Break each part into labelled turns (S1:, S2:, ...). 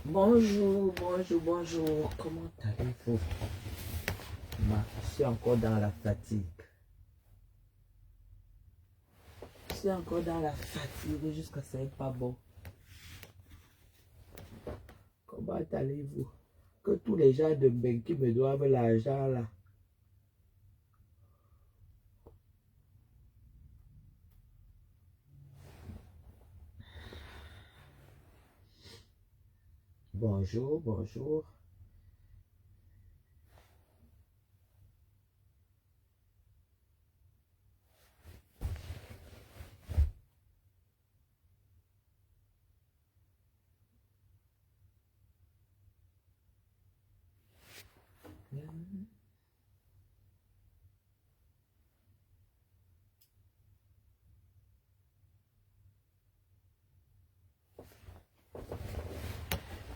S1: Bonjour, bonjour, bonjour. Comment allez-vous? Je suis encore dans la fatigue. Je suis encore dans la fatigue jusqu'à ce n'est pas bon. Comment allez-vous? Que tous les gens de Ben qui me doivent l'argent là. Bonjour, bonjour.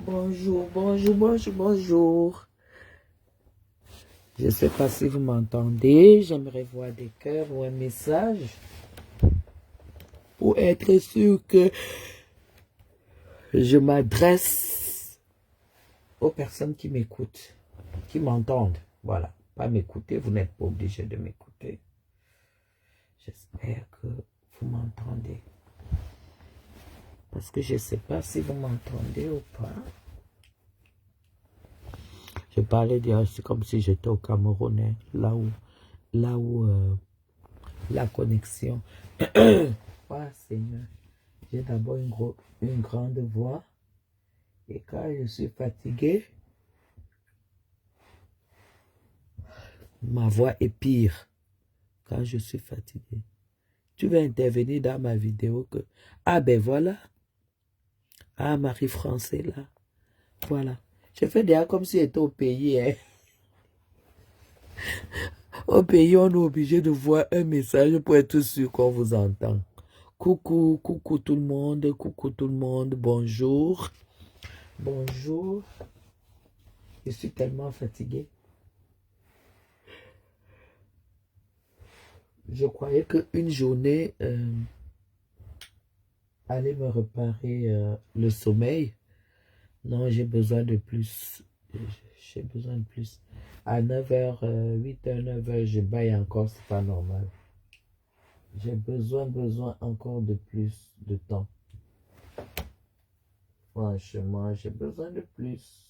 S1: Bonjour, bonjour, bonjour, bonjour. Je ne sais pas si vous m'entendez. J'aimerais voir des cœurs ou un message pour être sûr que je m'adresse aux personnes qui m'écoutent, qui m'entendent. Voilà, pas m'écouter, vous n'êtes pas obligé de m'écouter. J'espère que vous m'entendez. Parce que je ne sais pas si vous m'entendez ou pas. Je parlais dire, c'est comme si j'étais au Cameroun, hein, là où la connexion. Oh Seigneur, j'ai d'abord une grande voix. Et quand je suis fatigué, ma voix est pire. Quand je suis fatigué. Tu vas intervenir dans ma vidéo que... Ah ben voilà. Ah, Marie-Français là. Voilà. Je fais déjà comme si j'étais au pays. Hein. Au pays, on est obligé de voir un message pour être sûr qu'on vous entend. Coucou, coucou tout le monde. Coucou tout le monde. Bonjour. Bonjour. Je suis tellement fatigué. Je croyais qu'une journée allait me réparer le sommeil. Non, j'ai besoin de plus. J'ai besoin de plus. À 9h, 8h, 9h, je baille encore, c'est pas normal. J'ai besoin encore de plus de temps. Franchement, j'ai besoin de plus.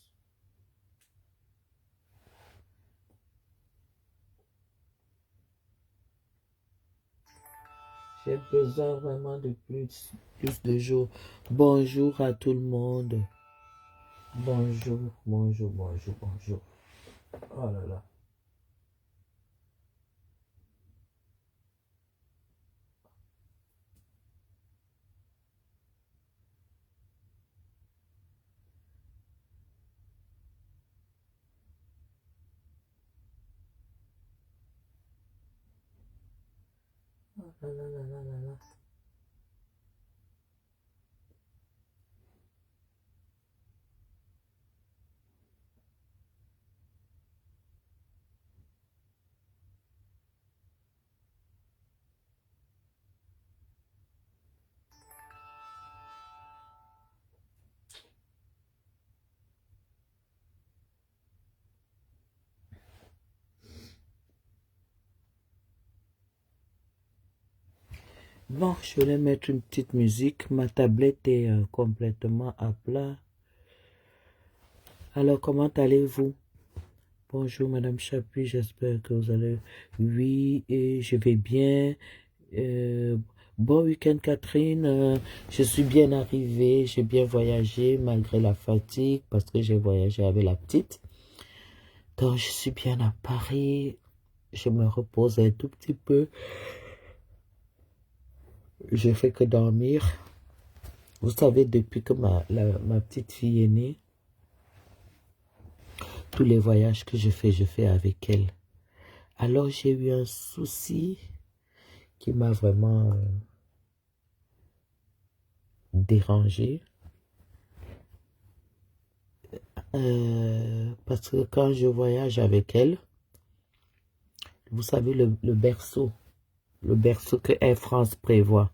S1: J'ai besoin vraiment de plus de jours. Bonjour à tout le monde. Bonjour, bonjour, bonjour, bonjour. Oh là là. Oh là là là là là là. Bon, je vais mettre une petite musique. Ma tablette est complètement à plat. Alors, comment allez-vous? Bonjour, Madame Chapuis, j'espère que vous allez... Oui, et je vais bien. Bon week-end, Catherine. Je suis bien arrivée, j'ai bien voyagé malgré la fatigue parce que j'ai voyagé avec la petite. Donc, je suis bien à Paris. Je me repose un tout petit peu. Je fais que dormir. Vous savez, depuis que ma petite fille est née, tous les voyages que je fais avec elle. Alors, j'ai eu un souci qui m'a vraiment dérangé. Parce que quand je voyage avec elle, vous savez, le berceau que Air France prévoit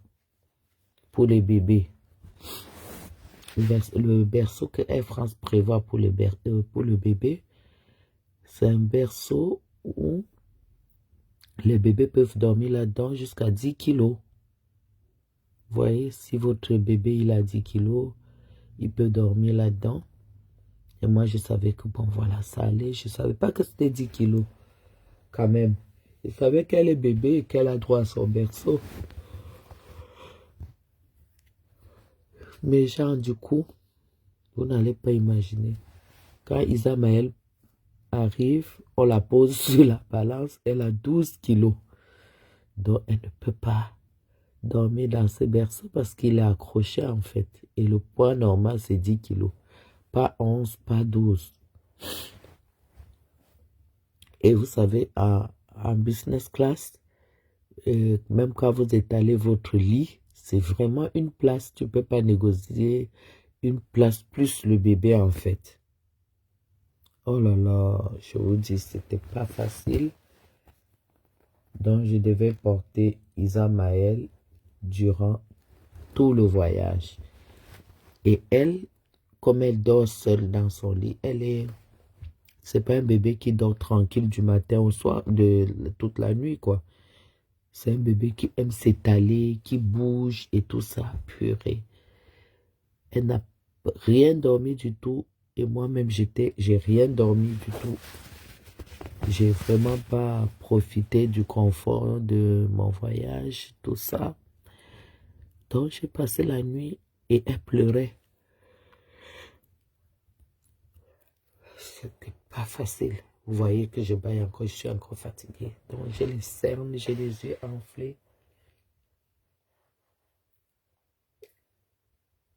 S1: pour les bébés, le berceau que Air France prévoit pour le bébé, c'est un berceau où les bébés peuvent dormir là-dedans jusqu'à 10 kilos. Vous voyez, si votre bébé il a 10 kilos, il peut dormir là-dedans. Et moi, je savais que, bon, voilà, ça allait. Je ne savais pas que c'était 10 kilos, quand même. Je savais qu'elle est bébé et qu'elle a droit à son berceau. Mais genre, du coup, vous n'allez pas imaginer. Quand Isa Maël arrive, on la pose sur la balance, elle a 12 kilos. Donc, elle ne peut pas dormir dans ce berceau parce qu'il est accroché, en fait. Et le poids normal, c'est 10 kilos. Pas 11, pas 12. Et vous savez, en business class, même quand vous étalez votre lit, c'est vraiment une place. Tu ne peux pas négocier une place plus le bébé, en fait. Oh là là, je vous dis, c'était pas facile. Donc, je devais porter Isa Maël durant tout le voyage. Et elle, comme elle dort seule dans son lit, c'est pas un bébé qui dort tranquille du matin au soir, toute la nuit, quoi. C'est un bébé qui aime s'étaler, qui bouge et tout ça, purée. Elle n'a rien dormi du tout. Et moi-même, j'ai rien dormi du tout. J'ai vraiment pas profité du confort de mon voyage, tout ça. Donc, j'ai passé la nuit et elle pleurait. C'était pas facile. Vous voyez que je baille encore, je suis encore fatigué. Donc, j'ai les cernes, j'ai les yeux enflés.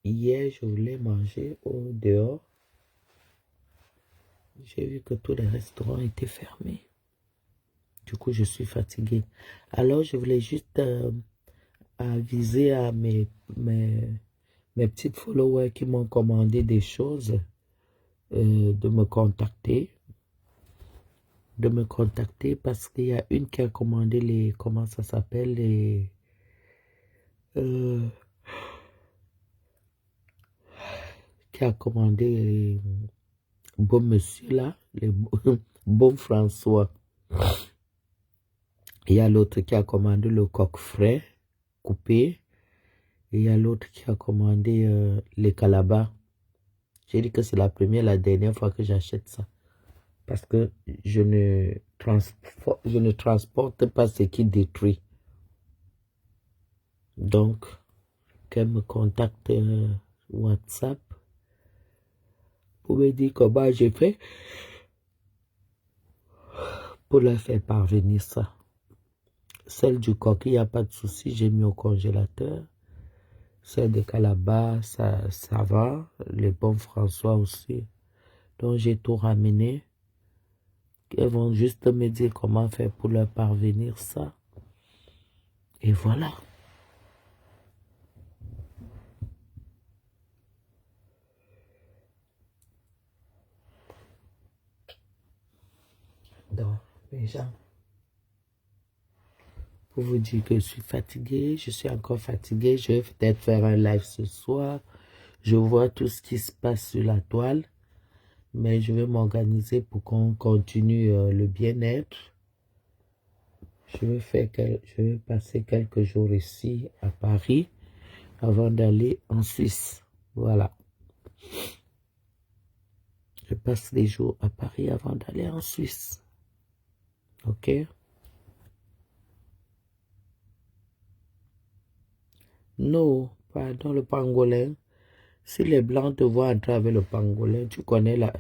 S1: Hier, je voulais manger au dehors. J'ai vu que tous les restaurants étaient fermés. Du coup, je suis fatigué. Alors, je voulais juste aviser à mes petites followers qui m'ont commandé des choses de me contacter. Parce qu'il y a une qui a commandé comment ça s'appelle, euh, qui a commandé les bon monsieur là, les bon François. Il y a l'autre qui a commandé le coq frais coupé. Et il y a l'autre qui a commandé les calabas. J'ai dit que c'est la dernière fois que j'achète ça. Parce que je ne transporte pas ce qui détruit. Donc, qu'elle me contacte WhatsApp pour me dire comment j'ai fait pour leur faire parvenir ça. Celle du coq, il n'y a pas de souci, j'ai mis au congélateur. Celle de calabas, ça va. Les bons François aussi. Donc, j'ai tout ramené. Elles vont juste me dire comment faire pour leur parvenir ça. Et voilà. Donc, les gens, pour vous dire que je suis fatigué, je suis encore fatigué. Je vais peut-être faire un live ce soir. Je vois tout ce qui se passe sur la toile. Mais je vais m'organiser pour qu'on continue le bien-être. je vais passer quelques jours ici à Paris avant d'aller en Suisse. Voilà. Je passe des jours à Paris avant d'aller en Suisse. Ok? Non, pardon, le pangolin. Si les blancs te voient entrer avec le pangolin, tu connais la...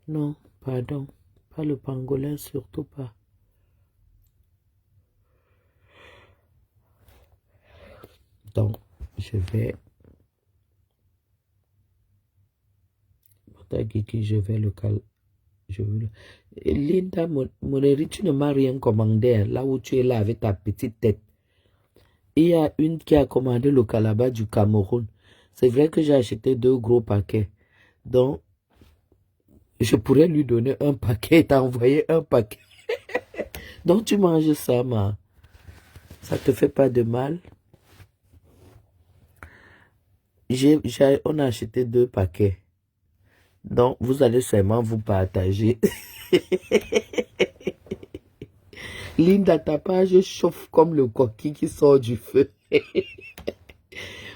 S1: Non, pardon, pas le pangolin, surtout pas. Donc, je vais... Je vais le cal... Je veux le... Linda Moneri, tu ne m'as rien commandé, là où tu es là avec ta petite tête. Il y a une qui a commandé le calaba du Cameroun. C'est vrai que j'ai acheté 2 gros paquets. Donc, je pourrais lui donner un paquet et t'envoyer un paquet. Donc, tu manges ça, ma. Ça te fait pas de mal? On a acheté 2 paquets. Donc, vous allez seulement vous partager. Linda, ta page chauffe comme le coquille qui sort du feu.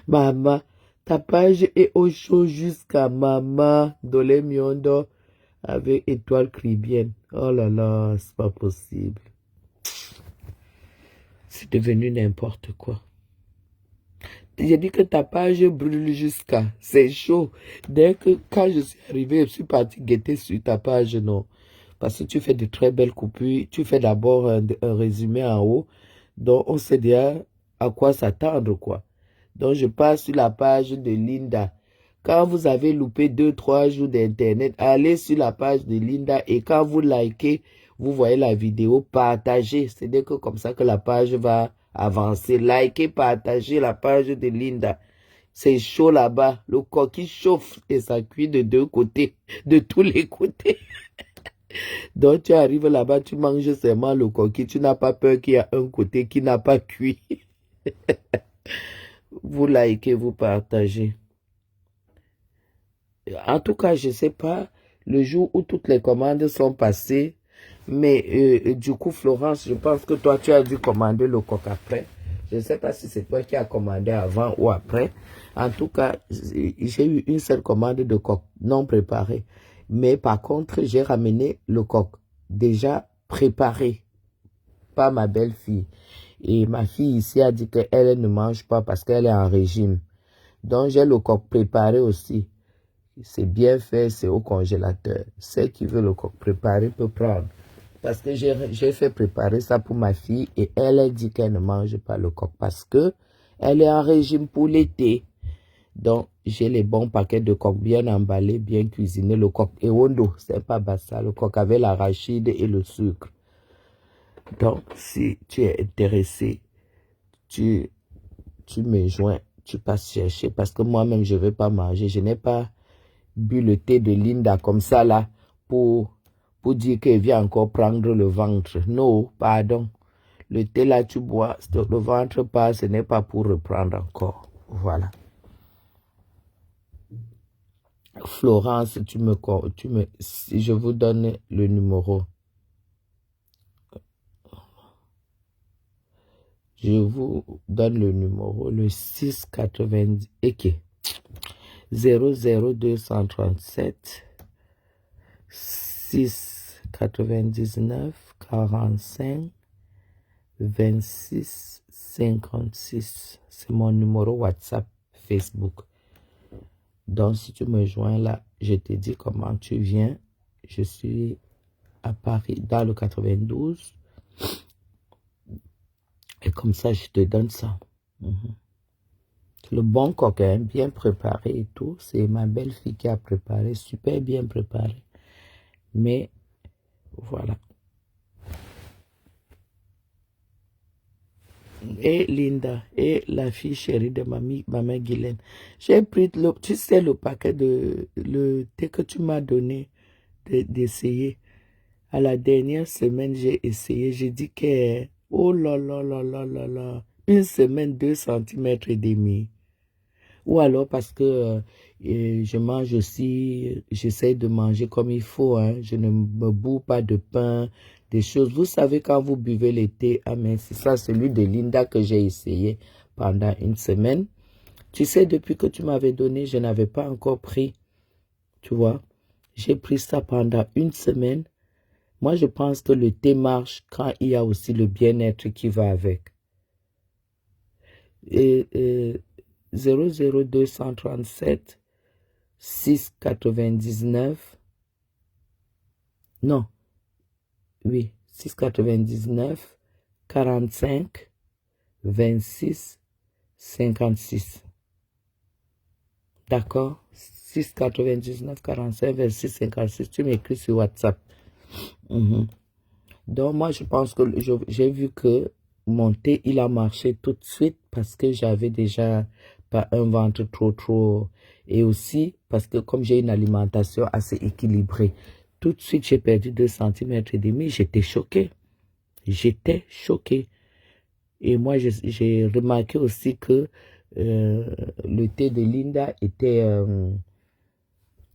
S1: Maman, ta page est au chaud jusqu'à maman. Dolé Miondo avec étoile cribienne. Oh là là, c'est pas possible. C'est devenu n'importe quoi. J'ai dit que ta page brûle jusqu'à. C'est chaud. Dès que quand je suis arrivé, je suis parti guetter sur ta page, non. Parce que tu fais de très belles coupures. Tu fais d'abord un résumé en haut. Donc, on sait déjà à quoi s'attendre, quoi. Donc, je passe sur la page de Linda. Quand vous avez loupé 2-3 jours d'Internet, allez sur la page de Linda et quand vous likez, vous voyez la vidéo, partagez. C'est-à-dire que comme ça que la page va avancer. Likez, partagez la page de Linda. C'est chaud là-bas. Le coquille chauffe et ça cuit de 2 côtés, de tous les côtés. Donc tu arrives là-bas, tu manges seulement le coquille. Tu n'as pas peur qu'il y a un côté qui n'a pas cuit. Vous likez, vous partagez. En tout cas, je ne sais pas le jour où toutes les commandes sont passées. Mais du coup, Florence, je pense que toi, tu as dû commander le coq après. Je ne sais pas si c'est toi qui as commandé avant ou après. En tout cas, j'ai eu une seule commande de coq non préparé. Mais par contre, j'ai ramené le coq déjà préparé par ma belle-fille. Et ma fille ici a dit qu'elle ne mange pas parce qu'elle est en régime. Donc, j'ai le coq préparé aussi. C'est bien fait, c'est au congélateur. Celle qui veut le coq préparé peut prendre. Parce que j'ai fait préparer ça pour ma fille et elle a dit qu'elle ne mange pas le coq parce que elle est en régime pour l'été. Donc, j'ai les bons paquets de coq bien emballés, bien cuisinés. Le coq Ewondo, c'est pas bassa. Le coq avec l'arachide et le sucre. Donc, si tu es intéressé, tu me joins, tu passes chercher parce que moi-même, je ne vais pas manger. Je n'ai pas bu le thé de Linda comme ça là pour dire qu'elle vient encore prendre le ventre. Non, pardon. Le thé là, tu bois, le ventre pas, ce n'est pas pour reprendre encore. Voilà. Florence, je vous donne le numéro. Je vous donne le numéro, le 690, ok. 00237 699 45 26 56. C'est mon numéro WhatsApp, Facebook. Donc, si tu me joins là, je te dis comment tu viens. Je suis à Paris, dans le 92. Et comme ça, je te donne ça. Le bon coq, hein, bien préparé et tout. C'est ma belle-fille qui a préparé, super bien préparé. Mais, voilà. Et Linda, et la fille chérie de maman Guylaine. J'ai pris, tu sais, le paquet le thé que tu m'as donné d'essayer. À la dernière semaine, j'ai essayé. J'ai dit que, oh là là là là là là, une semaine, 2,5 cm. Ou alors parce que je mange aussi, j'essaie de manger comme il faut. Hein. Je ne me bourre pas de pain, des choses. Vous savez, quand vous buvez le thé, ah mais c'est ça, celui de Linda que j'ai essayé pendant une semaine. Tu sais, depuis que tu m'avais donné, je n'avais pas encore pris, tu vois. J'ai pris ça pendant une semaine. Moi, je pense que le thé marche quand il y a aussi le bien-être qui va avec. Et 00237 699, non, oui, 699 45 26 56. D'accord? 699 45 26 56. Tu m'écris sur WhatsApp. Donc, moi, je pense que j'ai vu que mon thé, il a marché tout de suite parce que j'avais déjà pas un ventre trop. Et aussi parce que comme j'ai une alimentation assez équilibrée, tout de suite, j'ai perdu 2,5 cm. J'étais choquée. J'étais choquée. Et moi, j'ai remarqué aussi que le thé de Linda était...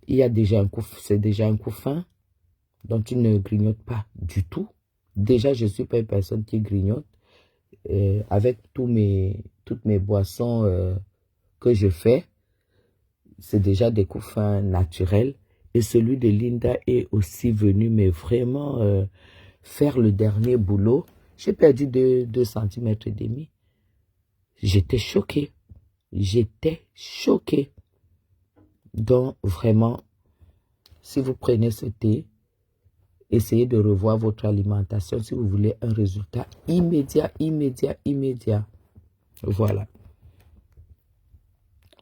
S1: il y a déjà un coup, c'est déjà un coup fin. Donc, tu ne grignotes pas du tout. Déjà, je ne suis pas une personne qui grignote. Avec toutes mes boissons que je fais, c'est déjà des coups fins naturels. Et celui de Linda est aussi venu, mais vraiment faire le dernier boulot. J'ai perdu 2,5 cm. J'étais choquée. J'étais choquée. Donc, vraiment, si vous prenez ce thé, essayez de revoir votre alimentation si vous voulez un résultat immédiat. Voilà.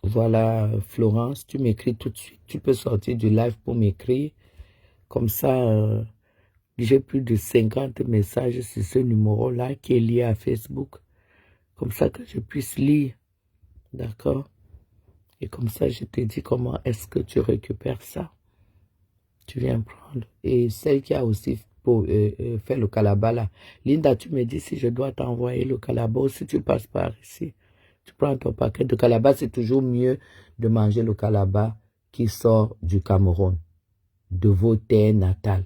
S1: Voilà, Florence, tu m'écris tout de suite. Tu peux sortir du live pour m'écrire. Comme ça, j'ai plus de 50 messages sur ce numéro-là qui est lié à Facebook. Comme ça que je puisse lire. D'accord? Et comme ça, je te dis comment est-ce que tu récupères ça. Tu viens prendre. Et celle qui a aussi fait le Calaba là. Linda, tu me dis si je dois t'envoyer le Calaba ou si tu passes par ici. Tu prends ton paquet de Calaba. C'est toujours mieux de manger le Calaba qui sort du Cameroun, de vos terres natales.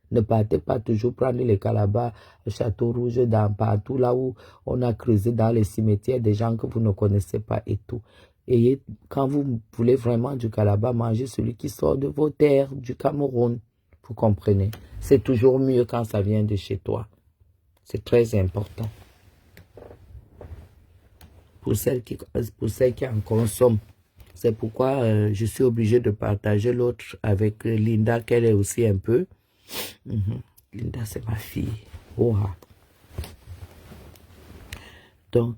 S1: Ne partez pas toujours prendre les Calabas, Château Rouge, dans partout là où on a creusé dans les cimetières des gens que vous ne connaissez pas et tout. Et quand vous voulez vraiment du Calaba, mangez celui qui sort de vos terres, du Cameroun. Vous comprenez? C'est toujours mieux quand ça vient de chez toi. C'est très important. Pour celles qui en consomment. C'est pourquoi je suis obligée de partager l'autre avec Linda, qu'elle est aussi un peu. Linda, c'est ma fille. Oh. Donc,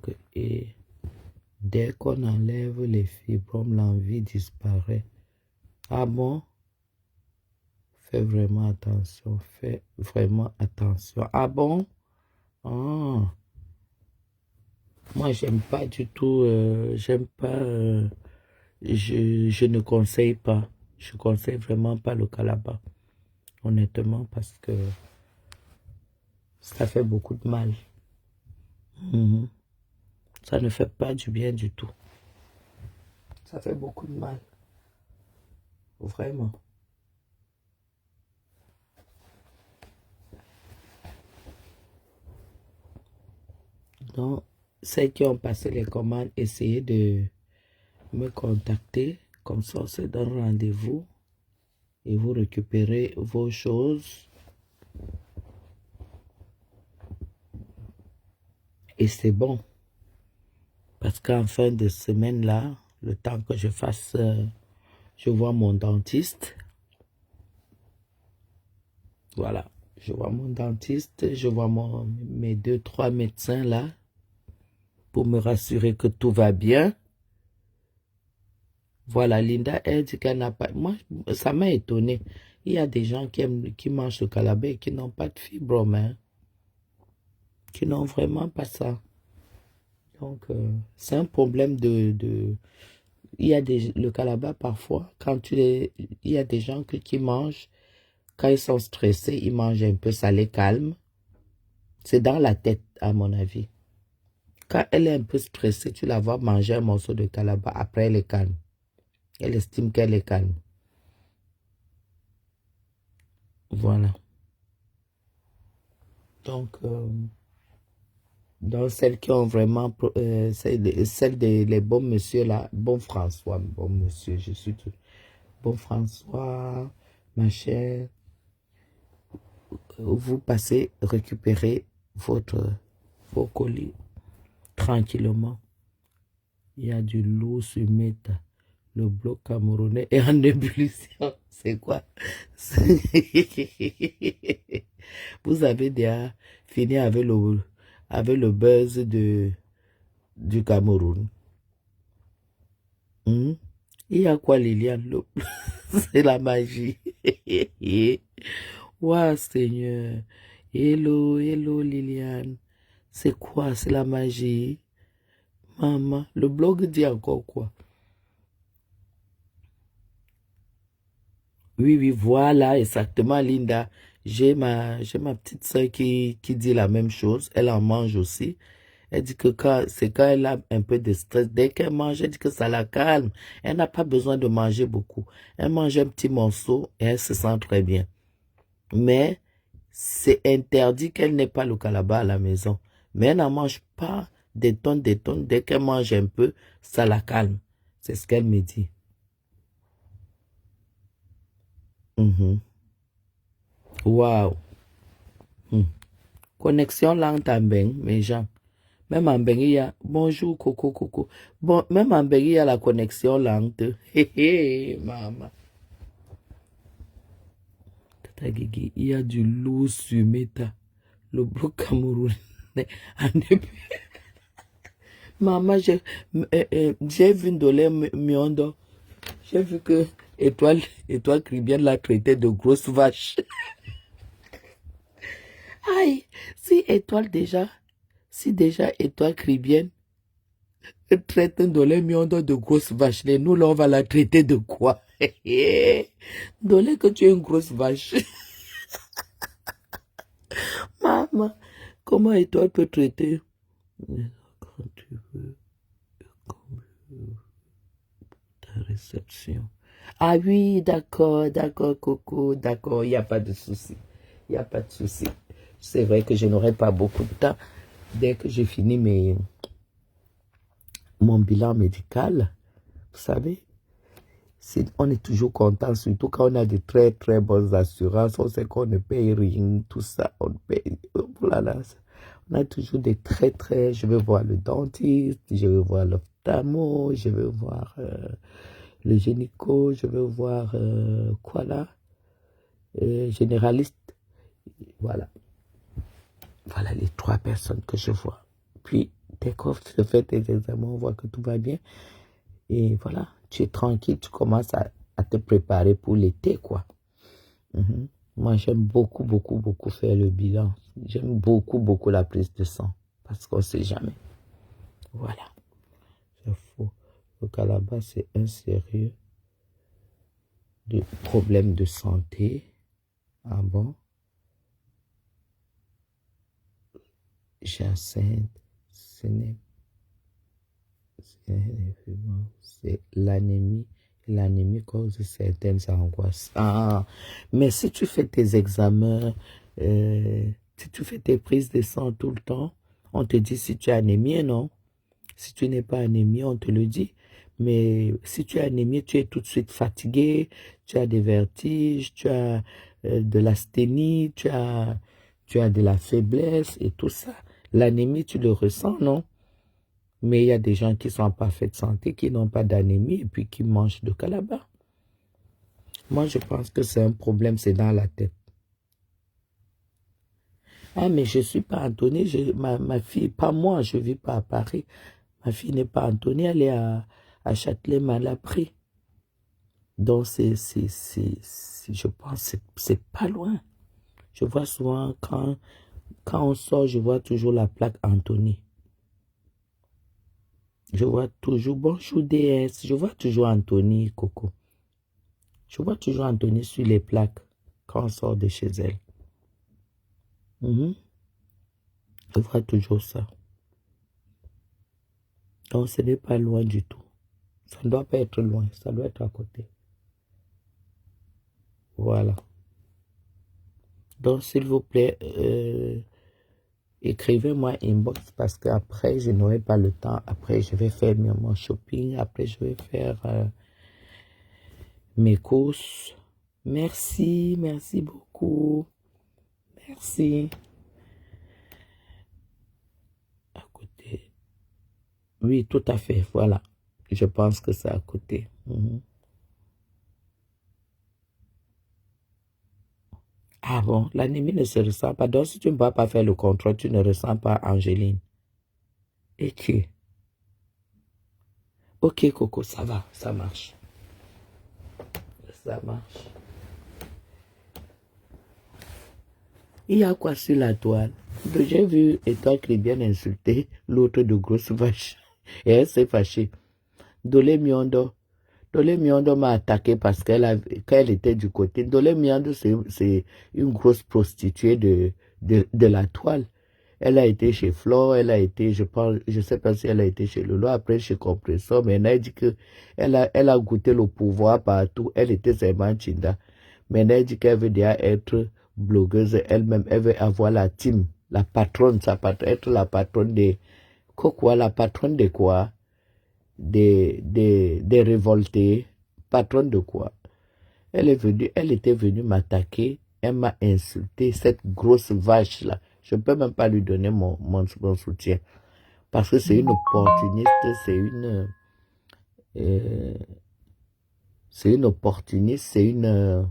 S1: dès qu'on enlève les fibromes, l'envie disparaît. Ah bon? Fais vraiment attention. Fais vraiment attention. Ah bon? Ah. Moi, j'aime pas du tout. J'aime pas. Je ne conseille pas. Je conseille vraiment pas le Calaba. Honnêtement, parce que ça fait beaucoup de mal. Ça ne fait pas du bien du tout. Ça fait beaucoup de mal. Vraiment. Donc, ceux qui ont passé les commandes, essayez de me contacter. Comme ça, on se donne rendez-vous et vous récupérez vos choses. Et c'est bon. Parce qu'en fin de semaine, là, le temps que je fasse, je vois mon dentiste. Voilà. Je vois mon dentiste, je vois mes 2-3 médecins là pour me rassurer que tout va bien. Voilà, Linda, elle dit qu'elle n'a pas... Moi, ça m'a étonné. Il y a des gens qui mangent le Calaba et qui n'ont pas de fibrome, hein, qui n'ont vraiment pas ça. Donc, c'est un problème de... Il y a le Calaba, parfois, il y a des gens qui mangent, quand ils sont stressés, ils mangent un peu, ça les calme. C'est dans la tête, à mon avis. Quand elle est un peu stressée, tu la vois manger un morceau de Calaba, après elle est calme. Elle estime qu'elle est calme. Voilà. Donc, dans celles qui ont vraiment, celles des les bons monsieur là, bon François, bon monsieur, je suis tout. Bon François, ma chère, vous passez récupérer vos colis tranquillement. Il y a du lourd sur Meta. Le bloc camerounais est en ébullition. C'est quoi? Vous avez déjà fini avec le buzz du Cameroun. Il y a quoi, Liliane? C'est la magie. Waouh, Seigneur. Hello, hello, Liliane. C'est quoi? C'est la magie. Maman, le blog dit encore quoi? Oui, oui, voilà, exactement, Linda. J'ai ma petite soeur qui dit la même chose. Elle en mange aussi. Elle dit que c'est quand elle a un peu de stress, dès qu'elle mange, elle dit que ça la calme. Elle n'a pas besoin de manger beaucoup. Elle mange un petit morceau et elle se sent très bien. Mais c'est interdit qu'elle n'ait pas le calabar à la maison. Mais elle n'en mange pas des tonnes, des tonnes. Dès qu'elle mange un peu, ça la calme. C'est ce qu'elle me dit. Waouh. Hmm. Connexion lente en Beng, mes gens. Même en Beng, il y a bonjour, coco, coco. Bon, même en Beng, il y a la connexion lente. Hé, hé, maman. Tata Guigui, il y a du loup sur Meta. Le bloc Cameroun. Maman, j'ai vu Ndolé Miondo. J'ai vu que Étoile Caribbean l'a traité de grosse vache. Aïe, si déjà Étoile Caribbean traite Ndolé Miondo de grosse vache, nous là on va la traiter de quoi? Ndolé que tu es une grosse vache. Maman, comment Étoile peut traiter? Quand tu veux, ta réception. Ah oui, d'accord, d'accord, Coco, d'accord, il n'y a pas de souci. Il n'y a pas de souci. C'est vrai que je n'aurai pas beaucoup de temps. Dès que j'ai fini mon bilan médical, vous savez, on est toujours content, surtout quand on a de très très bonnes assurances. On sait qu'on ne paye rien, tout ça, on paye. Voilà, on a toujours des très très. Je vais voir le dentiste, je vais voir l'ophtalmo, je vais voir le gynéco, je vais voir quoi là, généraliste. Voilà. Voilà les 3 personnes que je vois. Puis, dès qu'on se fait tes examens, on voit que tout va bien. Et voilà, tu es tranquille, tu commences à te préparer pour l'été, quoi. Moi, j'aime beaucoup, beaucoup, beaucoup faire le bilan. J'aime beaucoup, beaucoup la prise de sang. Parce qu'on ne sait jamais. Voilà. C'est faux. Le calabar, c'est un sérieux problème de santé. Ah bon? Jacinthe, c'est l'anémie. L'anémie cause certaines angoisses. Ah, mais si tu fais tes examens, si tu fais tes prises de sang tout le temps, on te dit si tu es anémie, non? Si tu n'es pas anémie, on te le dit. Mais si tu es anémie, tu es tout de suite fatigué, tu as des vertiges, tu as de l'asthénie, tu as de la faiblesse et tout ça. L'anémie, tu le ressens, non? Mais il y a des gens qui sont en parfaite santé, qui n'ont pas d'anémie et puis qui mangent de calabar. Moi, je pense que c'est un problème, c'est dans la tête. Ah, mais je ne suis pas Anthony, ma fille, pas moi, je ne vis pas à Paris. Ma fille n'est pas Anthony, elle est à Châtelet-Malabry. Donc, je pense que c'est pas loin. Je vois souvent, quand on sort, je vois toujours la plaque Anthony. Je vois toujours, bonjour DS, je vois toujours Anthony, Coco. Je vois toujours Anthony sur les plaques quand on sort de chez elle. Je vois toujours ça. Donc, ce n'est pas loin du tout. Ça ne doit pas être loin, ça doit être à côté. Voilà. Donc, s'il vous plaît, Écrivez-moi inbox parce qu'après, je n'aurai pas le temps. Après, je vais faire mon shopping. Après, je vais faire mes courses. Merci, merci beaucoup. Merci. À côté. Oui, tout à fait. Voilà. Je pense que c'est à côté. Ah bon, l'anémie ne se ressent pas. Donc, si tu ne vas pas faire le contrôle, tu ne ressens pas Angéline. Et qui? Ok, Coco, ça va, ça marche. Ça marche. Il y a quoi sur la toile? J'ai vu Étoile bien insulter l'autre de grosse vache. Et elle s'est fâchée. Dolé Miondo. Dolé Miondo m'a attaqué parce qu'elle était du côté. Dolé Miondo, c'est une grosse prostituée de la toile. Elle a été chez Flore, elle a été, je sais pas si elle a été chez Lolo, après chez Compressor, mais elle a dit que elle a goûté le pouvoir partout. Elle était seulement Chinda. Mais elle a dit qu'elle veut déjà être blogueuse elle-même. Elle veut avoir la team, la patronne, être la patronne des, quoi, la patronne de quoi? Des révoltés. Patronne de quoi? Elle était venue m'attaquer. Elle m'a insulté, cette grosse vache-là. Je ne peux même pas lui donner mon soutien. Parce que c'est une opportuniste, c'est une opportuniste, c'est une,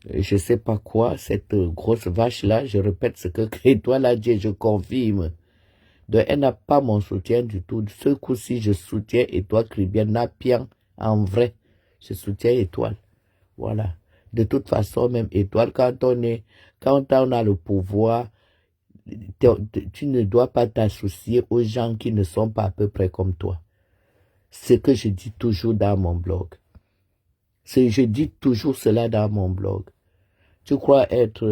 S1: je sais pas quoi, cette grosse vache-là. Je répète ce que toi l'a dit, je confirme. Donc, elle n'a pas mon soutien du tout. Ce coup-ci, je soutiens Étoile Cribien, Napian, en vrai. Je soutiens Étoile. Voilà. De toute façon, même Étoile, quand on a le pouvoir, tu ne dois pas t'associer aux gens qui ne sont pas à peu près comme toi. C'est ce que je dis toujours dans mon blog. Je dis toujours cela dans mon blog. Tu crois être,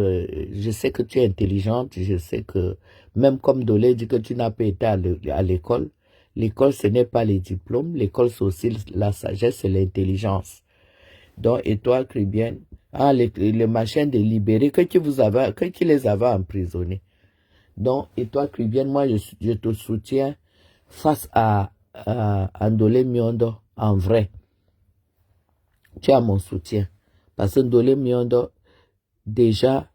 S1: je sais que tu es intelligente, je sais que, même comme Dolé dit que tu n'as pas été à l'école, l'école ce n'est pas les diplômes, l'école c'est aussi la sagesse et l'intelligence. Donc, Étoile Cribienne, les machins délibérés que tu les avais emprisonnés. Donc, Étoile Cribienne, moi je te soutiens face à Ndolé Miondo en vrai. Tu as mon soutien. Parce que Ndolé Miondo, déjà,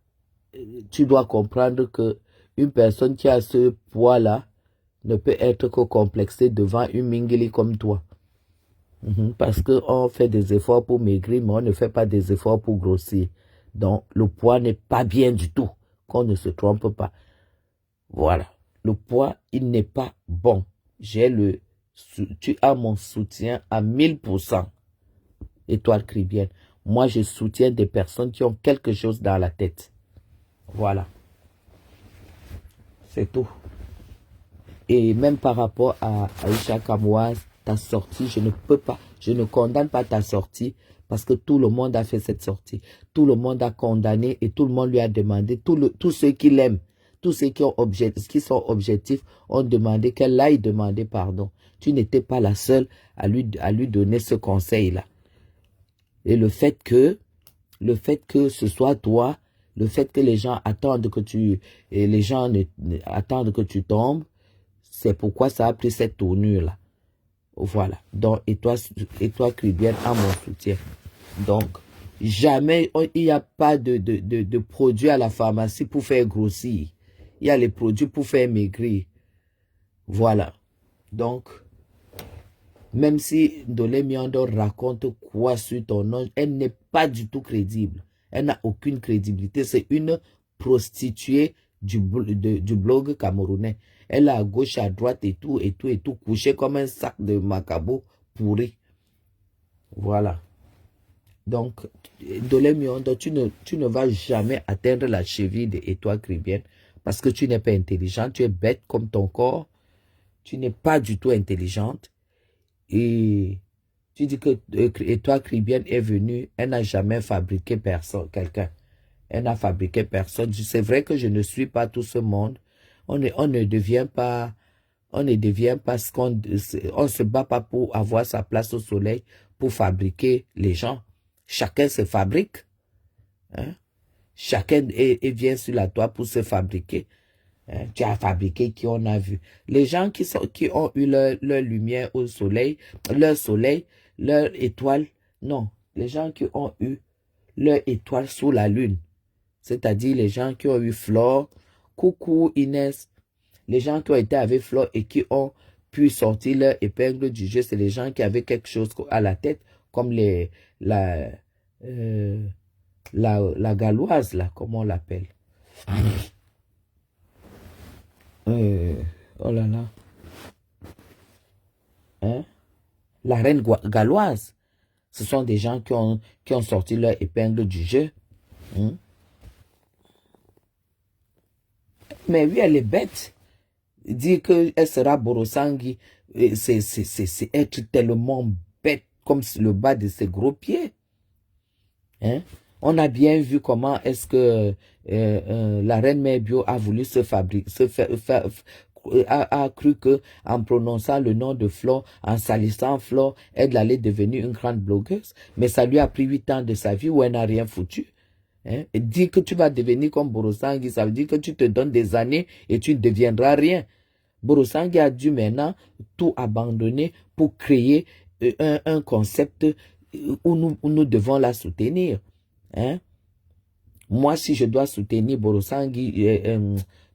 S1: tu dois comprendre que une personne qui a ce poids-là ne peut être que complexée devant une mingili comme toi. Parce qu'on fait des efforts pour maigrir, mais on ne fait pas des efforts pour grossir. Donc, le poids n'est pas bien du tout, qu'on ne se trompe pas. Voilà. Le poids, il n'est pas bon. Tu as mon soutien à 1000%. Étoile Cribienne. Moi, je soutiens des personnes qui ont quelque chose dans la tête. Voilà. C'est tout. Et même par rapport à Aïcha Kamouaz, ta sortie, je ne peux pas, je ne condamne pas ta sortie parce que tout le monde a fait cette sortie. Tout le monde a condamné et tout le monde lui a demandé, tous ceux qui l'aiment, tous ceux qui sont objectifs ont demandé qu'elle aille demander pardon. Tu n'étais pas la seule à lui donner ce conseil-là. Et le fait que ce soit toi, le fait que les gens attendent que attendent que tu tombes, c'est pourquoi ça a pris cette tournure-là. Voilà. Donc, et toi Cribienne, à mon soutien. Donc, jamais, il n'y a pas de produits à la pharmacie pour faire grossir. Il y a les produits pour faire maigrir. Voilà. Donc, même si Dolé Miondo raconte quoi sur ton nom, elle n'est pas du tout crédible. Elle n'a aucune crédibilité. C'est une prostituée du blog camerounais. Elle est à gauche, à droite et tout, couchée comme un sac de macabo pourri. Voilà. Donc, Dolé Miondo, tu ne vas jamais atteindre la cheville d'Étoile Cribienne parce que tu n'es pas intelligente, tu es bête comme ton corps, tu n'es pas du tout intelligente. Et tu dis que Étoile Cribienne est venue, elle n'a jamais fabriqué quelqu'un. Elle n'a fabriqué personne. C'est vrai que je ne suis pas tout ce monde. On ne devient pas ce qu'on, on se bat pas pour avoir sa place au soleil, pour fabriquer les gens. Chacun se fabrique. Hein? Chacun vient sur la toile pour se fabriquer. Hein, tu as fabriqué qui on a vu. Les gens qui ont eu leur lumière au soleil, leur étoile, non. Les gens qui ont eu leur étoile sous la lune, c'est-à-dire les gens qui ont eu Flore, coucou Inès, les gens qui ont été avec Flore et qui ont pu sortir leur épingle du jeu, c'est les gens qui avaient quelque chose à la tête, comme la galloise, là, comment on l'appelle. Oh là là. Hein? La reine galloise. Ce sont des gens qui ont sorti leur épingle du jeu. Hein? Mais oui, elle est bête. Dire qu'elle sera Borosangi, c'est être tellement bête comme le bas de ses gros pieds. Hein? On a bien vu comment est-ce que la reine Mère Bio a voulu a cru que en prononçant le nom de Flore, en salissant Flore, elle allait devenir une grande blogueuse. Mais ça lui a pris 8 ans de sa vie où elle n'a rien foutu. Hein? Et dire que tu vas devenir comme Borosangi, ça veut dire que tu te donnes des années et tu ne deviendras rien. Borosangi a dû maintenant tout abandonner pour créer un concept où nous devons la soutenir. Hein? Moi, si je dois soutenir Borosangi,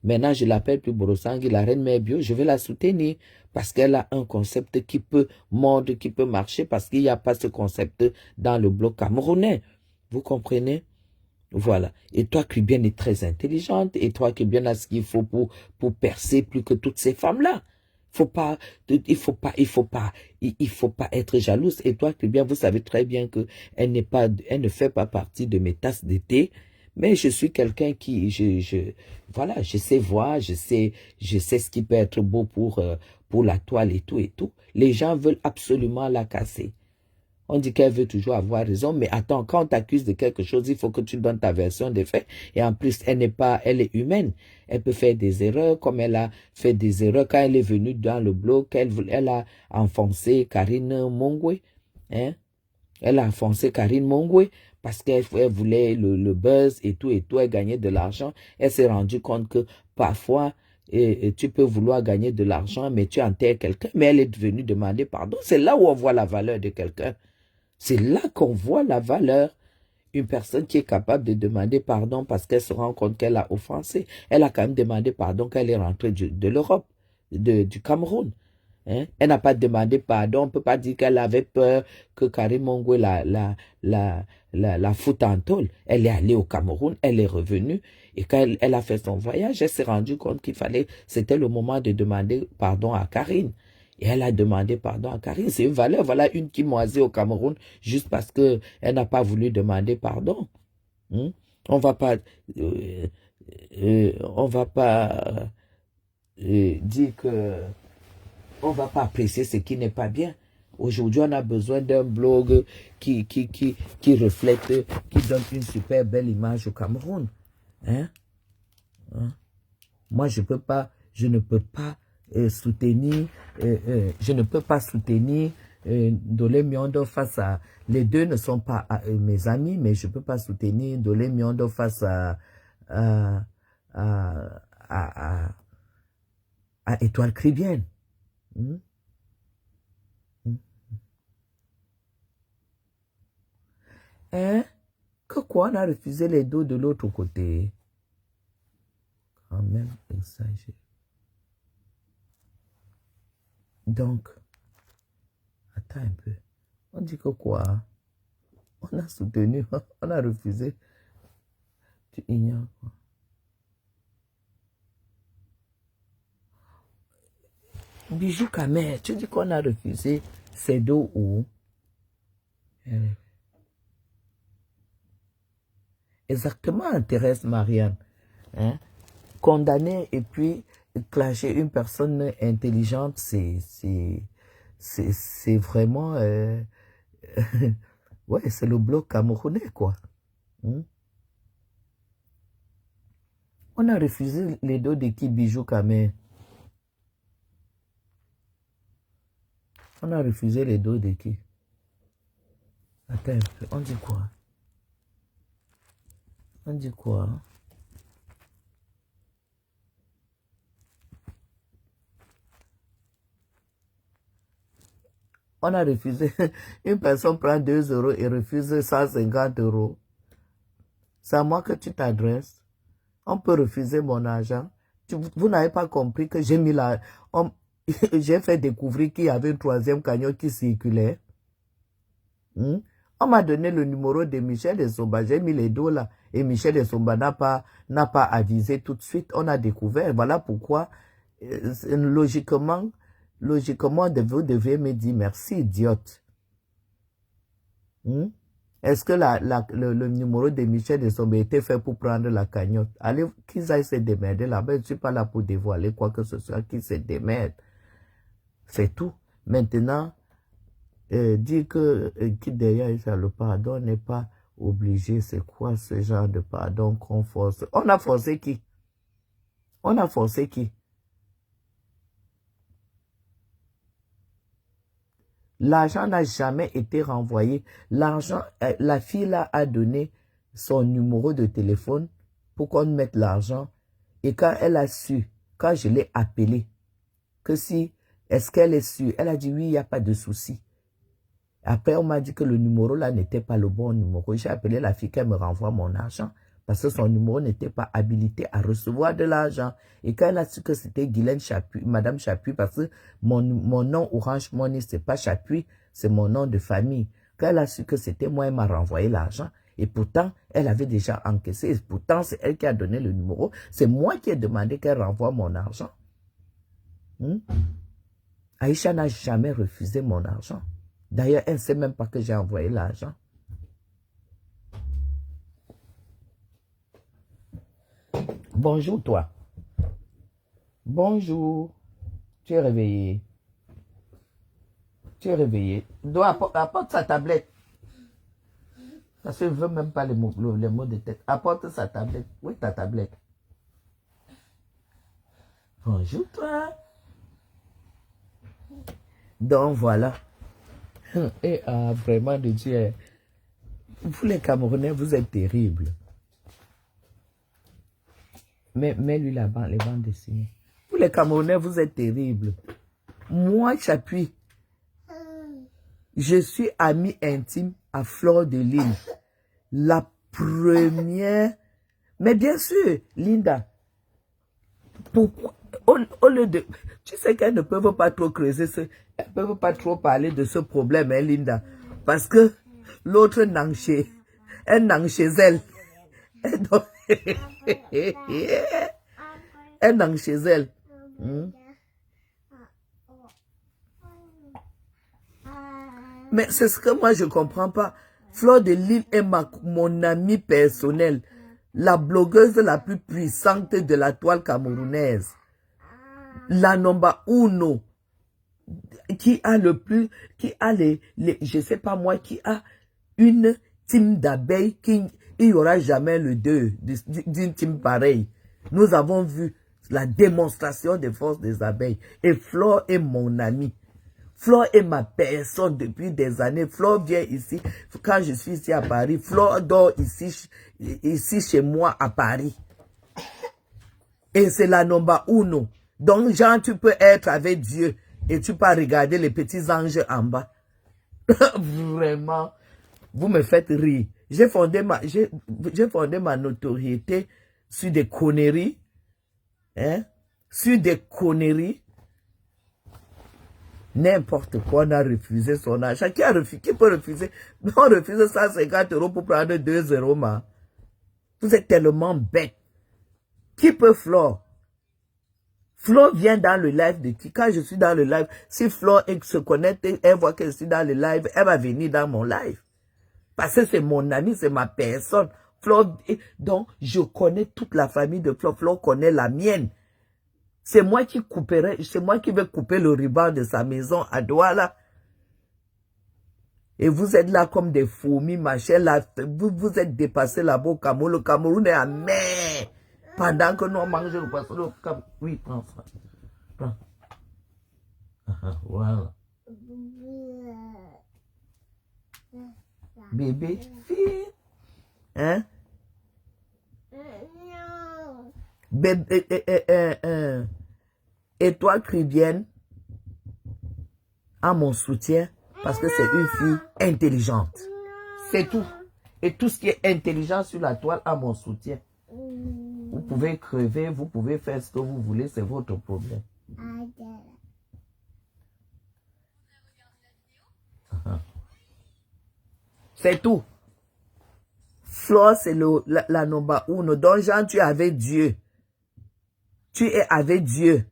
S1: maintenant je l'appelle plus Borosangi, la reine Mère Bio, je vais la soutenir parce qu'elle a un concept qui peut mordre, qui peut marcher, parce qu'il n'y a pas ce concept dans le bloc camerounais. Vous comprenez? Voilà. Et toi, Caribbean est très intelligente, et toi, Caribbean a ce qu'il faut pour percer plus que toutes ces femmes-là. Il faut pas être jalouse. Et toi, Caribbean, vous savez très bien que elle ne fait pas partie de mes tasses de thé. Mais je suis quelqu'un qui, voilà, je sais voir, je sais ce qui peut être beau pour la toile et tout et tout. Les gens veulent absolument la casser. On dit qu'elle veut toujours avoir raison, mais attends, quand on t'accuse de quelque chose, il faut que tu donnes ta version des faits. Et en plus, elle est humaine. Elle peut faire des erreurs, comme elle a fait des erreurs quand elle est venue dans le blog, elle a enfoncé Karine Mongwe. Hein? Elle a enfoncé Karine Mongwe parce qu'elle voulait le buzz et tout, elle gagnait de l'argent. Elle s'est rendue compte que parfois, tu peux vouloir gagner de l'argent, mais tu enterres quelqu'un, mais elle est venue demander pardon. C'est là où on voit la valeur de quelqu'un. C'est là qu'on voit la valeur. Une personne qui est capable de demander pardon parce qu'elle se rend compte qu'elle a offensé. Elle a quand même demandé pardon quand elle est rentrée de l'Europe, du Cameroun. Hein? Elle n'a pas demandé pardon. On ne peut pas dire qu'elle avait peur que Karim Mongwe la foute en tôle. Elle est allée au Cameroun, elle est revenue. Et quand elle a fait son voyage, elle s'est rendue compte c'était le moment de demander pardon à Karine. Et elle a demandé pardon à Karine. C'est une valeur. Voilà une qui moisit au Cameroun juste parce qu'elle n'a pas voulu demander pardon. Hein? On va pas dire que on va pas apprécier ce qui n'est pas bien. Aujourd'hui, on a besoin d'un blog qui reflète, qui donne une super belle image au Cameroun. Hein? Hein? Moi, je ne peux pas soutenir, Dolé Miondo face à... Les deux ne sont pas mes amis, mais je ne peux pas soutenir Dolé Miondo face à Étoile Caribbean. Hmm? Hein? Que quoi, on a refusé les dos de l'autre côté? Quand même exagéré. Donc, attends un peu. On dit que quoi? On a soutenu, on a refusé. Tu ignores quoi? Bijou Kamer, tu dis qu'on a refusé ces dos où? Exactement, Thérèse Marianne. Hein? Condamner et puis clasher une personne intelligente, c'est vraiment... ouais, c'est le bloc camerounais, quoi. Hein? On a refusé les dos de qui, Bijou Kamer? On a refusé les dos de qui? Attends un peu, on dit quoi? On dit quoi? On a refusé. Une personne prend 2 € et refuse 150 €. C'est à moi que tu t'adresses. On peut refuser mon argent. Vous n'avez pas compris que j'ai mis la... J'ai fait découvrir qu'il y avait une troisième cagnotte qui circulait. On m'a donné le numéro de Michel Essomba. J'ai mis les dos là. Et Michel Essomba n'a pas avisé tout de suite. On a découvert. Voilà pourquoi, logiquement, vous deviez me dire merci, idiote. Est-ce que le numéro de Michel Essomba était fait pour prendre la cagnotte? Allez, qu'ils aillent se démerder là-bas. Je ne suis pas là pour dévoiler quoi que ce soit, qu'ils se démerdent. C'est tout. Maintenant, dire que qui derrière le pardon n'est pas obligé, c'est quoi ce genre de pardon qu'on force? On a forcé qui? On a forcé qui? L'argent n'a jamais été renvoyé. L'argent, la fille là a donné son numéro de téléphone pour qu'on mette l'argent. Et quand elle a su, quand je l'ai appelée, que si, est-ce qu'elle est sûre? Elle a dit oui, il n'y a pas de souci. Après, on m'a dit que le numéro là n'était pas le bon numéro. J'ai appelé la fille qu'elle me renvoie mon argent parce que son numéro n'était pas habilité à recevoir de l'argent. Et quand elle a su que c'était Guylaine Chapuis, Madame Chapuis, parce que mon nom Orange Money, c'est pas Chapuis, c'est mon nom de famille. Quand elle a su que c'était moi, elle m'a renvoyé l'argent. Et pourtant, elle avait déjà encaissé. Et pourtant, c'est elle qui a donné le numéro. C'est moi qui ai demandé qu'elle renvoie mon argent. Aïcha n'a jamais refusé mon argent. D'ailleurs, elle ne sait même pas que j'ai envoyé l'argent. Bonjour, toi. Bonjour. Tu es réveillé. Tu es réveillé. Apporte sa tablette. Parce que je ne veux même pas les mots de tête. Apporte sa tablette. Où est ta tablette? Bonjour, toi. Donc, voilà. Et vraiment, de Dieu, vous les Camerounais, vous êtes terribles. Mets-lui les bandes dessinées. Vous les Camerounais, vous êtes terribles. Moi, Chapuis, je suis amie intime à Fleur de Lille. La première... Mais bien sûr, Linda, pourquoi... Au lieu de... Tu sais qu'elles ne peuvent pas trop creuser, elles ne peuvent pas trop parler de ce problème, hein, Linda. Parce que l'autre n'a chez elle. Elle n'a chez elle. Mais c'est ce que moi je ne comprends pas. Fleur de Lille est mon amie personnelle. La blogueuse la plus puissante de la toile camerounaise. La number uno, qui a je sais pas moi, qui a une team d'abeilles, il n'y aura jamais le deux d'une team pareille. Nous avons vu la démonstration des forces des abeilles. Et Flore est mon amie. Flore est ma personne depuis des années. Flore vient ici, quand je suis ici à Paris. Flore dort ici chez moi à Paris. Et c'est la number uno. Donc, Jean, tu peux être avec Dieu et tu peux regarder les petits anges en bas. Vraiment, vous me faites rire. J'ai fondé ma notoriété sur des conneries. Hein? Sur des conneries. N'importe quoi, on a refusé son argent. Qui peut refuser? On refuse 150 € pour prendre 2 €, ma. Vous êtes tellement bête. Qui peut Flore? Flo vient dans le live de qui? Quand je suis dans le live, si Flo se connecte, elle voit que je suis dans le live, elle va venir dans mon live. Parce que c'est mon ami, c'est ma personne. Flo, donc, je connais toute la famille de Flo. Flo connaît la mienne. C'est moi qui couperai, c'est moi qui vais couper le ruban de sa maison à Douala. Et vous êtes là comme des fourmis, machin, là. Vous êtes dépassés là-bas au Cameroun. Le Cameroun est à mer. Pendant que nous on mange le poisson, le Cameroun. Oui, prends ça. Prends. Voilà. Bébé, fille. Hein? Bébé, et toi, Cribienne, à mon soutien, Parce que c'est une fille intelligente. C'est tout. Et tout ce qui est intelligent sur la toile a mon soutien. Vous pouvez crever, vous pouvez faire ce que vous voulez, c'est votre problème. C'est tout. Flore, c'est la number uno. Donc, Jean, tu es avec Dieu. Tu es avec Dieu.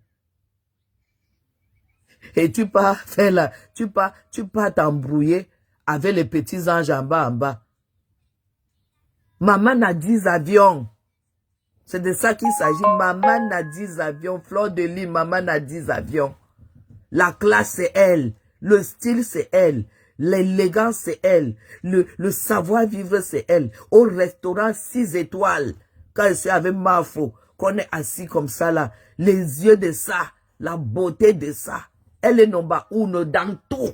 S1: Et tu pars faire là, tu pars t'embrouiller avec les petits anges en bas. Maman a 10 avions. C'est de ça qu'il s'agit. Maman a 10 avions. Fleur de Lys, maman a 10 avions. La classe, c'est elle. Le style, c'est elle. L'élégance, c'est elle. Le savoir-vivre, c'est elle. Au restaurant 6 étoiles, quand je suis avec Mafo, qu'on est assis comme ça là, les yeux de ça, la beauté de ça, elle est number uno dans tout.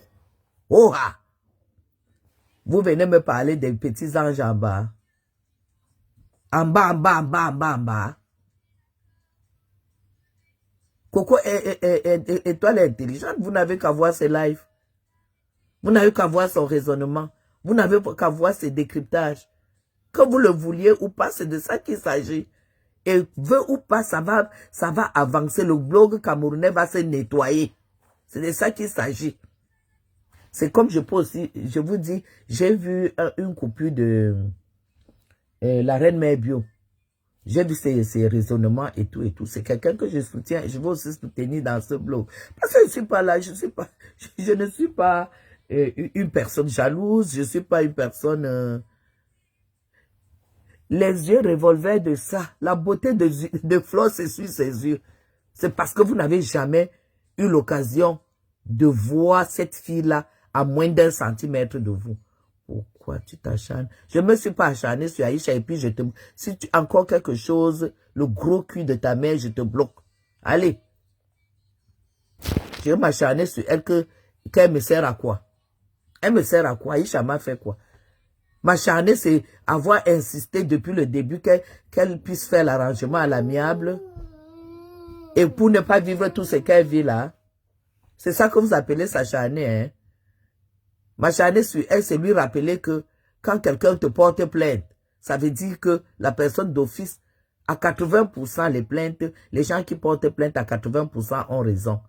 S1: Oh ah! Vous venez me parler des petits anges en bas. En bas. Coco est toi l'intelligente, vous n'avez qu'à voir ses lives. Vous n'avez qu'à voir son raisonnement. Vous n'avez qu'à voir ses décryptages. Que vous le vouliez ou pas, c'est de ça qu'il s'agit. Et veut ou pas, ça va avancer. Le blog camerounais va se nettoyer. C'est de ça qu'il s'agit. C'est comme je peux aussi, je vous dis, j'ai vu une coupure de la reine mère bio. J'ai vu ses raisonnements et tout. C'est quelqu'un que je soutiens et je vais aussi soutenir dans ce blog. Parce que je ne suis pas là, je ne suis pas une personne jalouse, je ne suis pas une personne... Les yeux revolver de ça, la beauté de Flore, c'est sur ses yeux. C'est parce que vous n'avez jamais eu l'occasion de voir cette fille-là à moins d'1 centimètre de vous. Pourquoi tu t'acharnes? Je ne me suis pas acharné sur Aïcha et puis je te... Si tu as encore quelque chose, le gros cul de ta mère, je te bloque. Allez. Je vais m'acharner sur elle qu'elle me sert à quoi? Elle me sert à quoi? Aïcha m'a fait quoi? M'acharner, c'est avoir insisté depuis le début qu'elle puisse faire l'arrangement à l'amiable et pour ne pas vivre tout ce qu'elle vit là. C'est ça que vous appelez s'acharner, hein? M'acharner sur elle, c'est lui rappeler que quand quelqu'un te porte plainte, ça veut dire que la personne d'office, à 80% les plaintes, les gens qui portent plainte à 80% ont raison.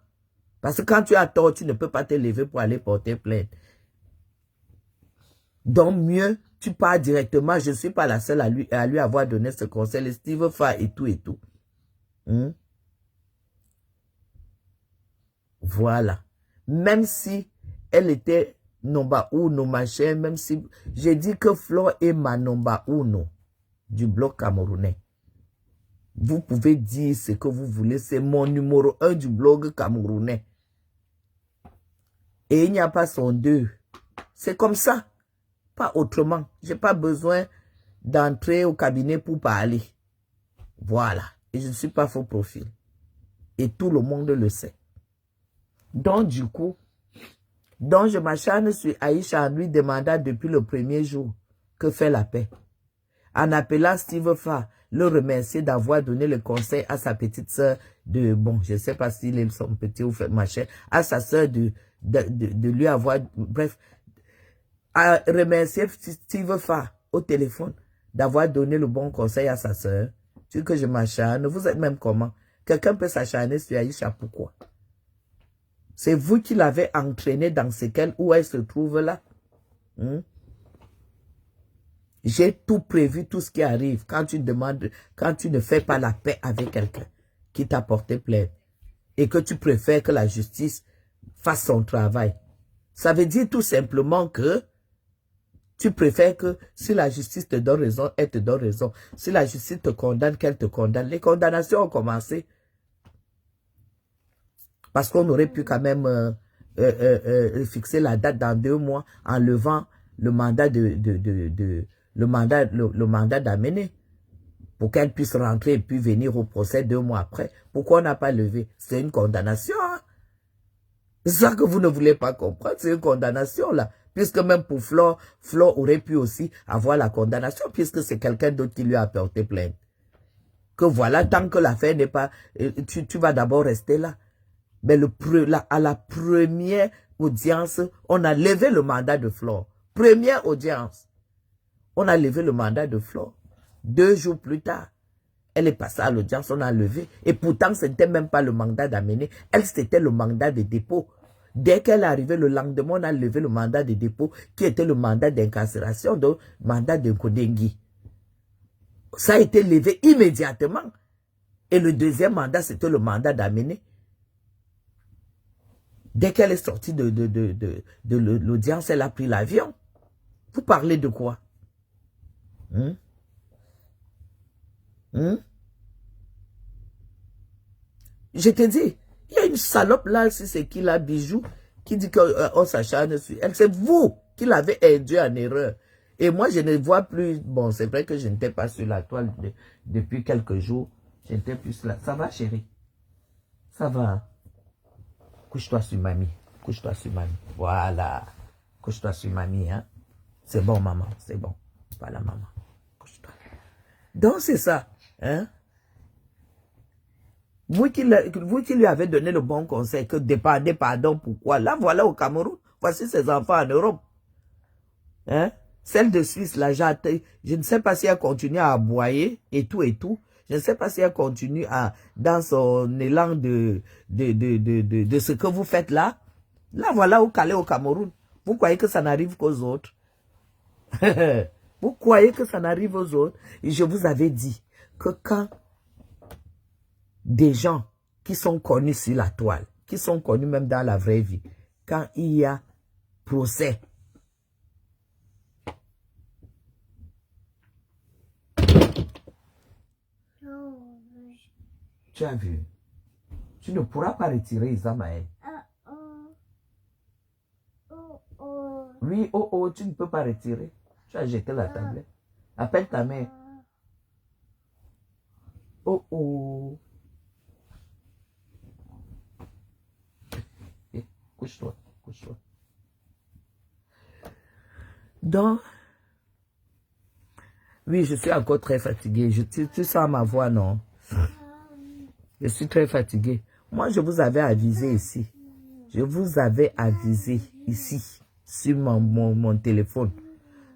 S1: Parce que quand tu as tort, tu ne peux pas te lever pour aller porter plainte. Donc mieux, tu pars directement. Je ne suis pas la seule à lui avoir donné ce conseil. Steve Fa et tout. Voilà. Même si elle était number uno, machin, même si j'ai dit que Flore est ma number uno du blog camerounais. Vous pouvez dire ce que vous voulez. C'est mon numéro 1 du blog camerounais. Et il n'y a pas son 2. C'est comme ça. Pas autrement. Je n'ai pas besoin d'entrer au cabinet pour parler. Voilà. Et je ne suis pas faux profil. Et tout le monde le sait. Donc, du coup, je m'acharne sur Aïcha en lui demandant depuis le premier jour que fait la paix. En appelant Steve Fa, le remercier d'avoir donné le conseil à sa petite sœur de, bon, je ne sais pas s'il est son petit ou machin, à sa sœur de lui avoir, bref, à remercier Steve Fa au téléphone d'avoir donné le bon conseil à sa sœur. Tu veux que je m'acharne? Vous êtes même comment? Quelqu'un peut s'acharner sur Aïcha, pourquoi? C'est vous qui l'avez entraînée dans ce qu'elle, où elle se trouve là. J'ai tout prévu, tout ce qui arrive. Quand tu demandes, quand tu ne fais pas la paix avec quelqu'un qui t'a porté plainte et que tu préfères que la justice fasse son travail. Ça veut dire tout simplement que tu préfères que si la justice te donne raison, elle te donne raison. Si la justice te condamne, qu'elle te condamne. Les condamnations ont commencé. Parce qu'on aurait pu quand même fixer la date dans 2 mois en levant le mandat le mandat d'amener pour qu'elle puisse rentrer et puis venir au procès 2 mois après. Pourquoi on n'a pas levé? C'est une condamnation. Hein? C'est ça que vous ne voulez pas comprendre. C'est une condamnation là. Puisque même pour Flore aurait pu aussi avoir la condamnation puisque c'est quelqu'un d'autre qui lui a porté plainte. Que voilà, tant que l'affaire n'est pas... Tu vas d'abord rester là. Mais à la première audience, on a levé le mandat de Flore. Première audience, on a levé le mandat de Flore. 2 jours plus tard, elle est passée à l'audience, on a levé. Et pourtant, ce n'était même pas le mandat d'amener. Elle, c'était le mandat de dépôt. Dès qu'elle est arrivée le lendemain, on a levé le mandat de dépôt, qui était le mandat d'incarcération, donc mandat de Kodengui. Ça a été levé immédiatement. Et le deuxième mandat, c'était le mandat d'amener. Dès qu'elle est sortie de l'audience, elle a pris l'avion. Vous parlez de quoi? Je te dis, il y a une salope là, si c'est qui la bijou, qui dit qu'on s'acharne sur elle. C'est vous qui l'avez induit en erreur. Et moi, je ne vois plus. Bon, c'est vrai que je n'étais pas sur la toile depuis quelques jours. Je n'étais plus là. Ça va, chérie? Ça va? Couche-toi sur mamie. Couche-toi sur mamie. Voilà. Couche-toi sur mamie, hein. C'est bon, maman. C'est bon. Voilà, maman. Couche-toi. Donc, c'est ça. Hein? Vous qui lui avez donné le bon conseil, que dépendez, pardon, pourquoi? Là, voilà au Cameroun. Voici ses enfants en Europe. Hein? Celle de Suisse, là, je ne sais pas si elle continue à aboyer et tout et tout. Je ne sais pas si elle continue dans son élan de ce que vous faites là. Là, voilà au Calais, au Cameroun. Vous croyez que ça n'arrive qu'aux autres? Vous croyez que ça n'arrive aux autres? Et je vous avais dit que quand des gens qui sont connus sur la toile, qui sont connus même dans la vraie vie, quand il y a procès, tu as vu, tu ne pourras pas retirer Isamaël. Oui, oh oh, tu ne peux pas retirer. Tu as jeté la tablette. Appelle ta mère. Oh oh. Couche-toi, couche-toi. Donc, oui, je suis encore très fatiguée. Tu sens ma voix, non? Je suis très fatiguée. Moi, je vous avais avisé ici. Je vous avais avisé ici, sur mon téléphone,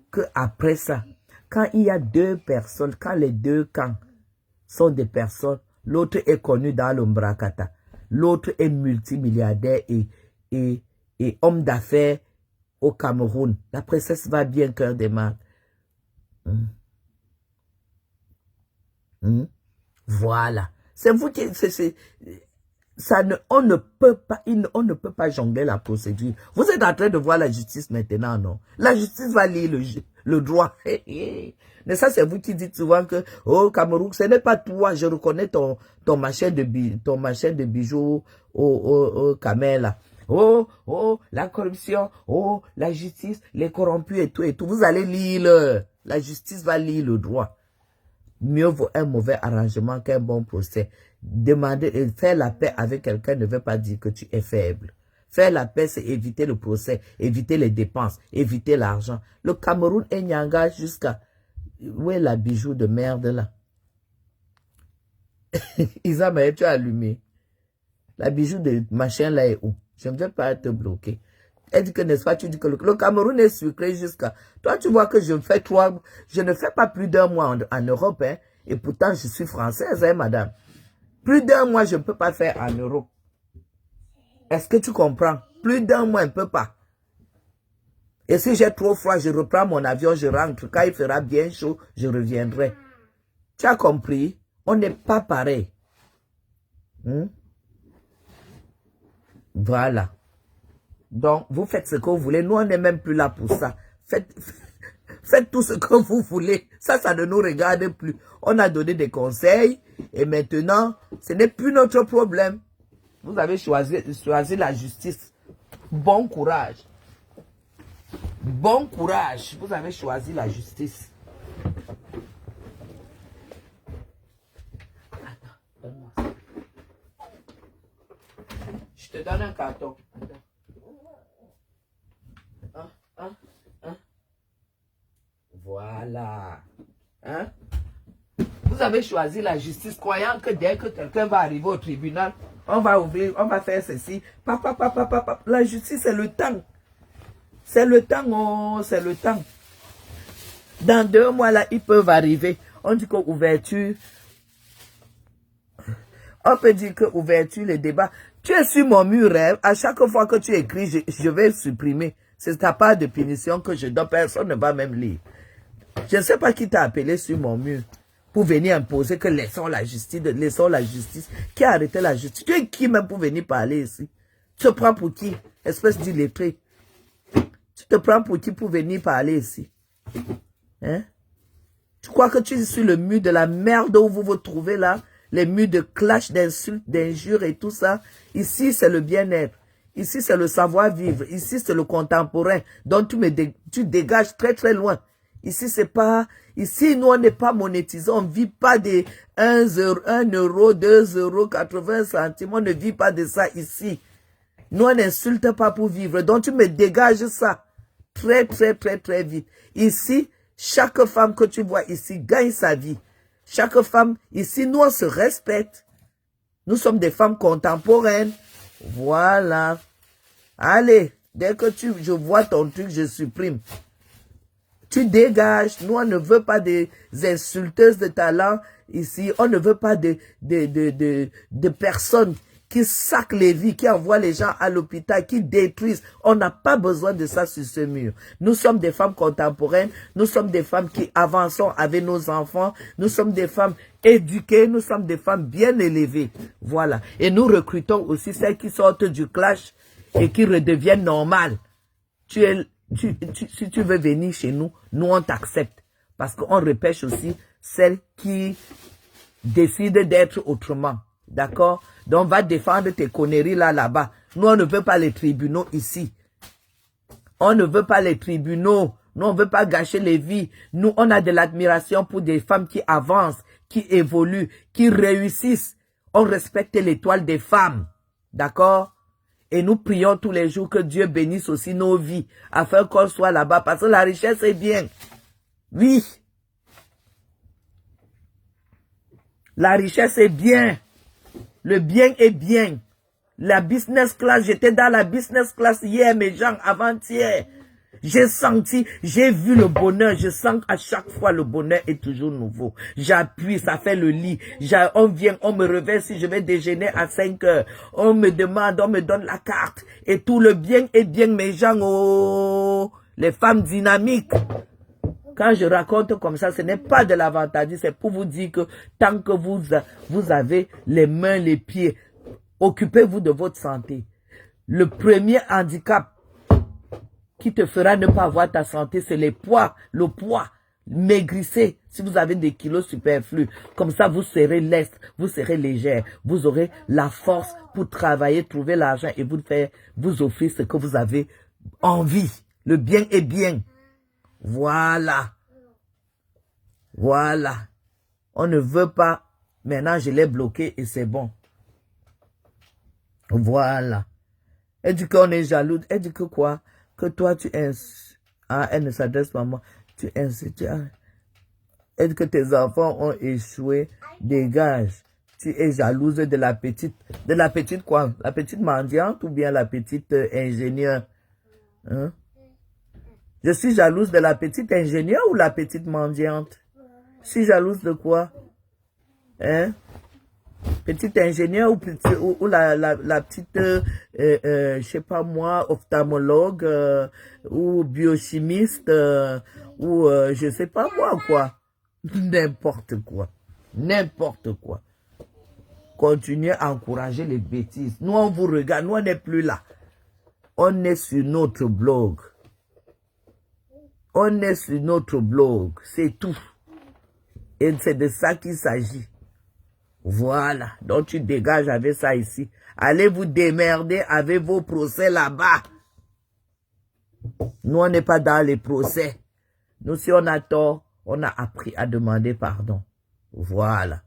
S1: que après ça, quand il y a 2 personnes, quand les 2 camps sont des personnes, l'autre est connu dans l'Ombrakata, l'autre est multimilliardaire et homme d'affaires au Cameroun. La princesse va bien, cœur des marques. Voilà. C'est vous qui... on ne peut pas jongler la procédure. Vous êtes en train de voir la justice maintenant, non? La justice va lire le droit. Mais ça, c'est vous qui dites souvent que, oh, Cameroun, ce n'est pas toi, je reconnais ton machin de bijoux au Camer, là. Oh, la corruption, oh, la justice, les corrompus et tout et tout. Vous allez lire la justice va lire le droit. Mieux vaut un mauvais arrangement qu'un bon procès. Demander et faire la paix avec quelqu'un ne veut pas dire que tu es faible. Faire la paix, c'est éviter le procès, éviter les dépenses, éviter l'argent. Le Cameroun est nyanga jusqu'à... Où est la bijou de merde là? Isamaël, tu as allumé. La bijou de machin là est où? Je ne vais pas te bloquer. Elle dit que, n'est-ce pas, tu dis que le Cameroun est sucré jusqu'à... Toi, tu vois que je ne fais pas plus d'1 mois en Europe, hein, et pourtant, je suis française, hein, madame. Plus d'1 mois, je ne peux pas faire en Europe. Est-ce que tu comprends? Plus d'1 mois, je ne peux pas. Et si j'ai trop froid, je reprends mon avion, je rentre. Quand il fera bien chaud, je reviendrai. Tu as compris? On n'est pas pareil. Voilà. Donc, vous faites ce que vous voulez. Nous, on n'est même plus là pour ça. Faites tout ce que vous voulez. Ça ne nous regarde plus. On a donné des conseils et maintenant, ce n'est plus notre problème. Vous avez choisi la justice. Bon courage. Bon courage. Vous avez choisi la justice. Attends, donne-moi ça. Je te donne un carton. Attends. Voilà. Hein? Vous avez choisi la justice croyant que dès que quelqu'un va arriver au tribunal, On va ouvrir, on va faire ceci. La justice, c'est le temps. C'est le temps, oh, c'est le temps. Dans 2 mois, là, ils peuvent arriver. On dit qu'ouverture, on peut dire que ouverture, le débat. Tu es sur mon mur, hein? À chaque fois que tu écris, je vais supprimer. C'est ta part de punition que je donne. Personne ne va même lire. Je ne sais pas qui t'a appelé sur mon mur pour venir imposer que laissons la justice. Qui a arrêté la justice? Tu es qui même pour venir parler ici? Tu te prends pour qui? Espèce d'illettré. Tu te prends pour qui pour venir parler ici? Hein? Tu crois que tu es sur le mur de la merde où vous vous trouvez là? Les murs de clash, d'insultes, d'injures et tout ça. Ici, c'est le bien-être. Ici, c'est le savoir-vivre. Ici, c'est le contemporain. Donc, tu dégages très, très loin. Ici, c'est pas... Ici, nous, on n'est pas monétisé. On ne vit pas des 1 euro, 2 euros, 80 centimes. On ne vit pas de ça ici. Nous, on n'insulte pas pour vivre. Donc, tu me dégages ça très, très, très, très vite. Ici, chaque femme que tu vois ici gagne sa vie. Chaque femme, ici, nous, on se respecte. Nous sommes des femmes contemporaines. Voilà. Allez, dès que je vois ton truc, je supprime. Tu dégages. Nous, on ne veut pas des insulteuses de talent ici. On ne veut pas de personnes qui sacent les vies, qui envoient les gens à l'hôpital, qui détruisent. On n'a pas besoin de ça sur ce mur. Nous sommes des femmes contemporaines. Nous sommes des femmes qui avançons avec nos enfants. Nous sommes des femmes éduquées. Nous sommes des femmes bien élevées. Voilà. Et nous recrutons aussi celles qui sortent du clash et qui redeviennent normales. Si tu veux venir chez nous, nous on t'accepte. Parce qu'on repêche aussi celles qui décident d'être autrement. D'accord? Donc, on va défendre tes conneries là-bas. Nous, on ne veut pas les tribunaux ici. On ne veut pas les tribunaux. Nous, on ne veut pas gâcher les vies. Nous, on a de l'admiration pour des femmes qui avancent, qui évoluent, qui réussissent. On respecte l'étoile des femmes. D'accord? Et nous prions tous les jours que Dieu bénisse aussi nos vies, afin qu'on soit là-bas. Parce que la richesse est bien. Oui. La richesse est bien. Le bien est bien. La business class, j'étais dans la business class hier, mes gens, avant-hier. J'ai senti, j'ai vu le bonheur. Je sens qu'à chaque fois, le bonheur est toujours nouveau. J'appuie, ça fait le lit. On vient, on me réveille si je vais déjeuner à 5 heures. On me demande, on me donne la carte. Et tout le bien est bien, mes gens. Oh, les femmes dynamiques. Quand je raconte comme ça, ce n'est pas de l'avantage, c'est pour vous dire que tant que vous avez les mains, les pieds, occupez-vous de votre santé. Le premier handicap qui te fera ne pas avoir ta santé, c'est le poids. Maigrissez si vous avez des kilos superflus. Comme ça, vous serez leste, vous serez légère. Vous aurez la force pour travailler, trouver l'argent et vous offrir ce que vous avez envie. Le bien est bien. Voilà. Voilà. On ne veut pas. Maintenant, je l'ai bloqué et c'est bon. Voilà. Elle dit qu'on est jaloux. Elle dit que quoi? Que toi, tu es... Ah, elle ne s'adresse pas à moi. Tu es... Elle dit que tes enfants ont échoué. Dégage. Tu es jalouse de la petite... De la petite quoi? La petite mendiante ou bien la petite ingénieure? Hein? Je suis jalouse de la petite ingénieure ou la petite mendiante? Je suis jalouse de quoi? Hein? Petite ingénieure ou la petite, je sais pas moi, ophtalmologue ou biochimiste ou je sais pas moi quoi. N'importe quoi. N'importe quoi. Continuez à encourager les bêtises. Nous, on vous regarde. Nous, on n'est plus là. On est sur notre blog. On est sur notre blog, c'est tout. Et c'est de ça qu'il s'agit. Voilà, donc tu dégages avec ça ici. Allez vous démerder avec vos procès là-bas. Nous, on n'est pas dans les procès. Nous, si on a tort, on a appris à demander pardon. Voilà.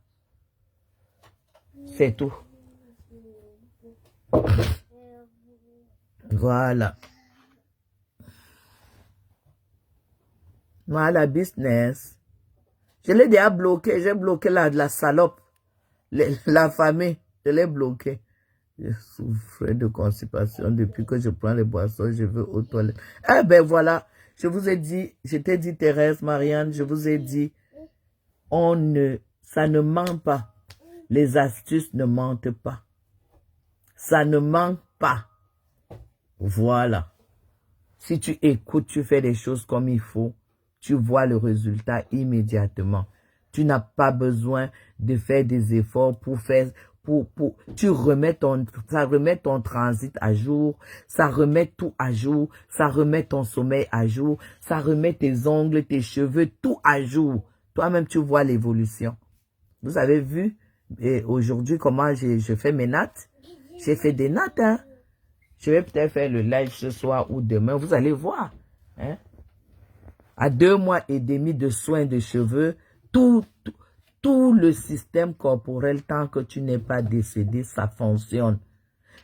S1: C'est tout. Voilà. Moi, la business, je l'ai déjà bloqué. J'ai bloqué la salope, la famille. Je l'ai bloqué. Je souffrais de constipation depuis que je prends les boissons, je veux aux toilettes. Eh ben voilà, je vous ai dit, je t'ai dit Thérèse, Marianne, je vous ai dit, ça ne ment pas. Les astuces ne mentent pas. Ça ne ment pas. Voilà. Si tu écoutes, tu fais les choses comme il faut, tu vois le résultat immédiatement. Tu n'as pas besoin de faire des efforts pour faire, ça remet ton transit à jour, ça remet tout à jour, ça remet ton sommeil à jour, ça remet tes ongles, tes cheveux, tout à jour. Toi-même, tu vois l'évolution. Vous avez vu aujourd'hui comment je fais mes nattes? J'ai fait des nattes, hein? Je vais peut-être faire le live ce soir ou demain. Vous allez voir. Hein? À 2 mois et demi de soins de cheveux, tout le système corporel, tant que tu n'es pas décédé, ça fonctionne.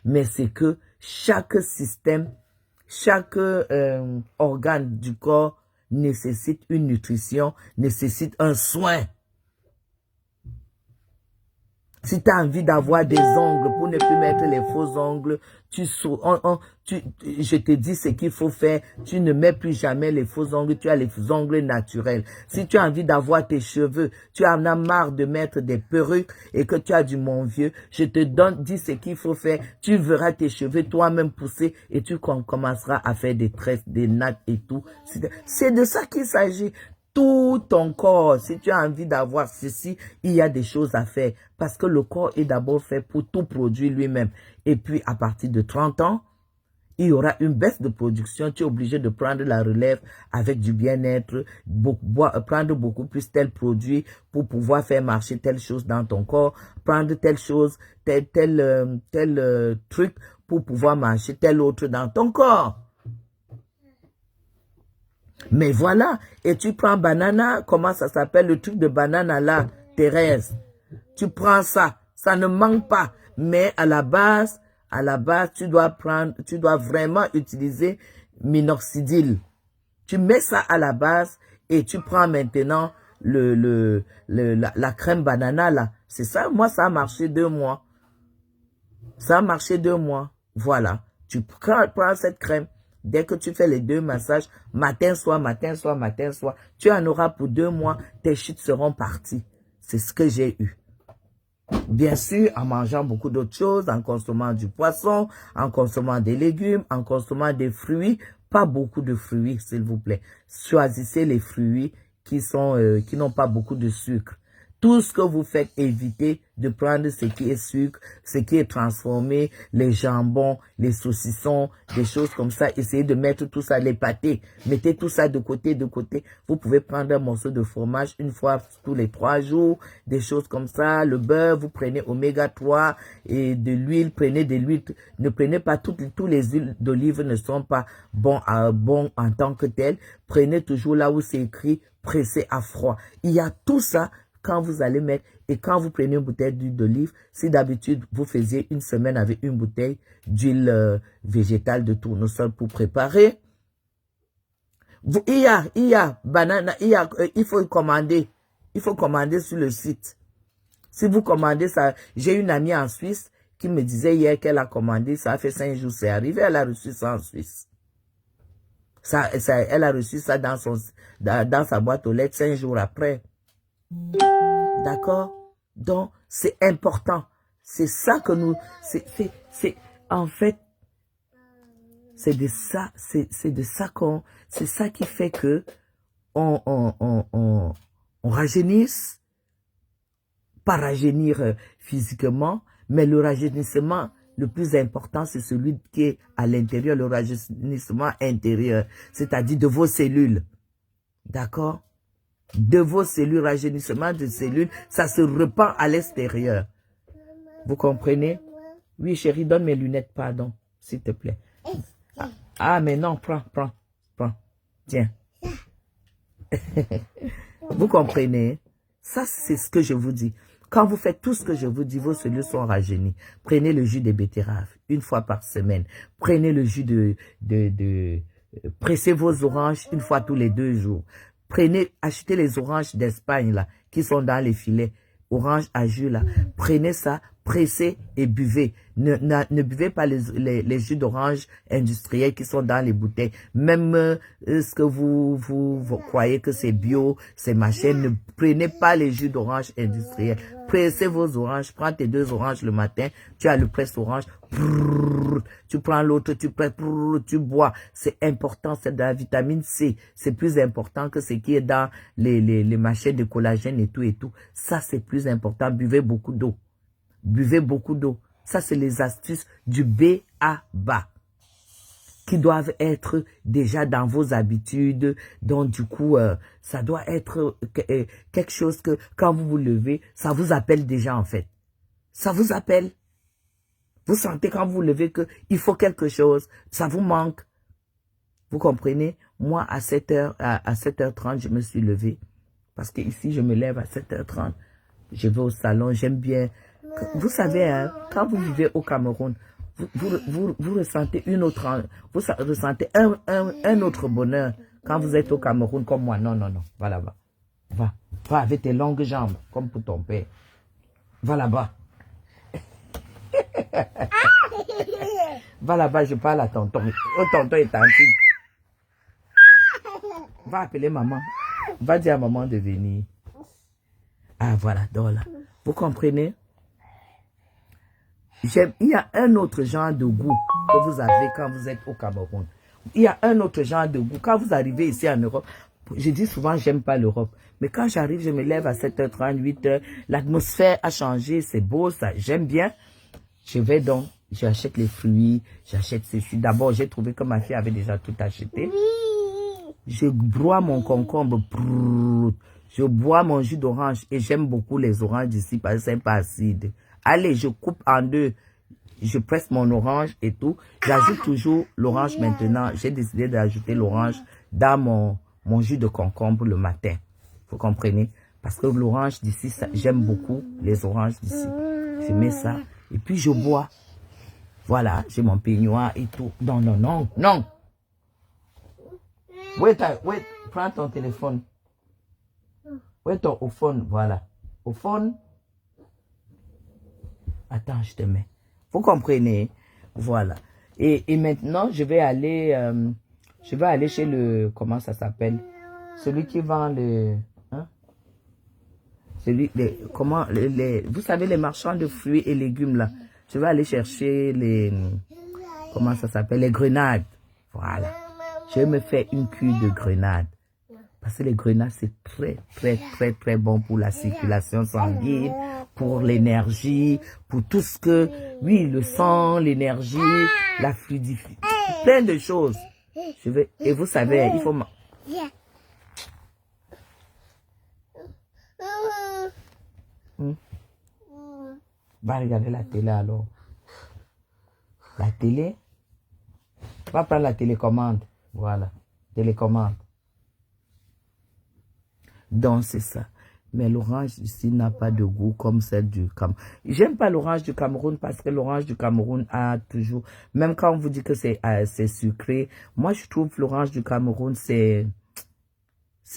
S1: Mais c'est que chaque système, chaque organe du corps nécessite une nutrition, nécessite un soin. Si tu as envie d'avoir des ongles pour ne plus mettre les faux ongles, je te dis ce qu'il faut faire. Tu ne mets plus jamais les faux ongles, tu as les ongles naturels. Si tu as envie d'avoir tes cheveux, tu en as marre de mettre des perruques et que tu as du mon vieux, je te dis ce qu'il faut faire. Tu verras tes cheveux toi-même pousser et tu commenceras à faire des tresses, des nattes et tout. C'est de ça qu'il s'agit. Tout ton corps, si tu as envie d'avoir ceci, il y a des choses à faire. Parce que le corps est d'abord fait pour tout produire lui-même. Et puis, à partir de 30 ans, il y aura une baisse de production. Tu es obligé de prendre la relève avec du bien-être, prendre beaucoup plus tel produit pour pouvoir faire marcher telle chose dans ton corps, prendre telle chose, tel truc pour pouvoir marcher tel autre dans ton corps. Mais voilà, et tu prends banana, comment ça s'appelle, le truc de banana là, Thérèse. Tu prends ça, ça ne manque pas. Mais à la base, tu dois vraiment utiliser minoxidil. Tu mets ça à la base et tu prends maintenant la crème banana là. C'est ça, moi ça a marché 2 mois. Ça a marché 2 mois. Voilà, tu prends cette crème. Dès que tu fais les 2 massages, matin, soir, tu en auras pour 2 mois, tes chutes seront parties. C'est ce que j'ai eu. Bien sûr, en mangeant beaucoup d'autres choses, en consommant du poisson, en consommant des légumes, en consommant des fruits. Pas beaucoup de fruits, s'il vous plaît. Choisissez les fruits qui n'ont pas beaucoup de sucre. Tout ce que vous faites, évitez de prendre ce qui est sucre, ce qui est transformé, les jambons, les saucissons, des choses comme ça. Essayez de mettre tout ça, les pâtés. Mettez tout ça de côté, de côté. Vous pouvez prendre un morceau de fromage une fois tous les 3 jours, des choses comme ça. Le beurre, vous prenez oméga 3 et de l'huile, prenez de l'huile. Ne prenez pas tous les huiles d'olive ne sont pas bons en tant que tels. Prenez toujours là où c'est écrit pressé à froid. Il y a tout ça. Quand vous allez mettre, et quand vous prenez une bouteille d'huile d'olive, si d'habitude vous faisiez une semaine avec une bouteille d'huile végétale de tournesol pour préparer, il faut commander sur le site. Si vous commandez ça, j'ai une amie en Suisse qui me disait hier qu'elle a commandé, ça a fait 5 jours, c'est arrivé, elle a reçu ça en Suisse. Elle a reçu ça dans sa boîte aux lettres 5 jours après. D'accord? Donc, c'est important. C'est ça que nous... En fait, c'est de ça qui fait que on rajeunisse, pas rajeunir physiquement, mais le rajeunissement, le plus important, c'est celui qui est à l'intérieur, le rajeunissement intérieur, c'est-à-dire de vos cellules. D'accord? De vos cellules, rajeunissement de cellules, ça se répand à l'extérieur. Vous comprenez? Oui, chérie, donne mes lunettes, pardon, s'il te plaît. Ah, mais non, prends. Tiens. Vous comprenez? Ça, c'est ce que je vous dis. Quand vous faites tout ce que je vous dis, vos cellules sont rajeunies. Prenez le jus de betterave une fois par semaine. Prenez le jus pressez vos oranges une fois tous les 2 jours. Achetez les oranges d'Espagne, là, qui sont dans les filets. Orange à jus, là. Prenez ça, pressez et buvez. Ne buvez pas les jus d'orange industriels qui sont dans les bouteilles. Même ce que vous croyez que c'est bio, c'est machin, ne prenez pas les jus d'orange industriels. Pressez vos oranges, prends tes 2 oranges le matin, tu as le presse orange, tu prends l'autre, tu bois. C'est important, c'est de la vitamine C. C'est plus important que ce qui est dans les machins de collagène et tout et tout. Ça, c'est plus important. Buvez beaucoup d'eau. Buvez beaucoup d'eau. Ça, c'est les astuces du B.A.B.A. qui doivent être déjà dans vos habitudes. Donc, du coup, ça doit être quelque chose que, quand vous vous levez, ça vous appelle déjà, en fait. Ça vous appelle. Vous sentez quand vous vous levez qu'il faut quelque chose. Ça vous manque. Vous comprenez? Moi, à 7h30, je me suis levé. Parce que ici, je me lève à 7h30. Je vais au salon, j'aime bien. Vous savez, hein, quand vous vivez au Cameroun, vous ressentez vous ressentez un autre bonheur quand vous êtes au Cameroun comme moi. Non, non, non. Va là-bas. Va avec tes longues jambes, comme pour ton père. Va là-bas. Va là-bas, je parle à tonton. Oh, tonton et tante. Va appeler maman. Va dire à maman de venir. Ah, voilà, donc là. Vous comprenez? Il y a un autre genre de goût que vous avez quand vous êtes au Cameroun. Il y a un autre genre de goût. Quand vous arrivez ici en Europe, je dis souvent, j'aime pas l'Europe. Mais quand j'arrive, je me lève à 7h30, 8h. L'atmosphère a changé, c'est beau, ça, j'aime bien. Je vais donc, j'achète les fruits, j'achète ceci. D'abord, j'ai trouvé que ma fille avait déjà tout acheté. Je broie mon concombre. Je bois mon jus d'orange et j'aime beaucoup les oranges d'ici parce que c'est pas acide. Allez, je coupe en 2. Je presse mon orange et tout. J'ajoute toujours l'orange maintenant. J'ai décidé d'ajouter l'orange dans mon jus de concombre le matin. Vous comprenez? Parce que l'orange d'ici, j'aime beaucoup les oranges d'ici. Je mets ça et puis je bois. Voilà, j'ai mon peignoir et tout. Non, non, non, non. Wait, prends ton téléphone. Wait, au phone, voilà. Au phone. Attends, je te mets. Vous comprenez? Voilà. Et maintenant, je vais aller chez le, comment ça s'appelle? Celui qui vend le, hein? Vous savez, les marchands de fruits et légumes, là. Je vais aller chercher comment ça s'appelle? Les grenades. Voilà. Je vais me faire une cure de grenades. Parce que les grenades, c'est très, très, très, très bon pour la circulation sanguine, pour l'énergie, pour tout ce que, oui, le sang, l'énergie, la fluidité, plein de choses. Et vous savez, il faut... Va regarder la télé alors. La télé? Va prendre la télécommande. Voilà. Télécommande. Donc, c'est ça. Mais l'orange ici n'a pas de goût comme celle du Cameroun. J'aime pas l'orange du Cameroun parce que l'orange du Cameroun a toujours... Même quand on vous dit que c'est sucré, moi je trouve l'orange du Cameroun, c'est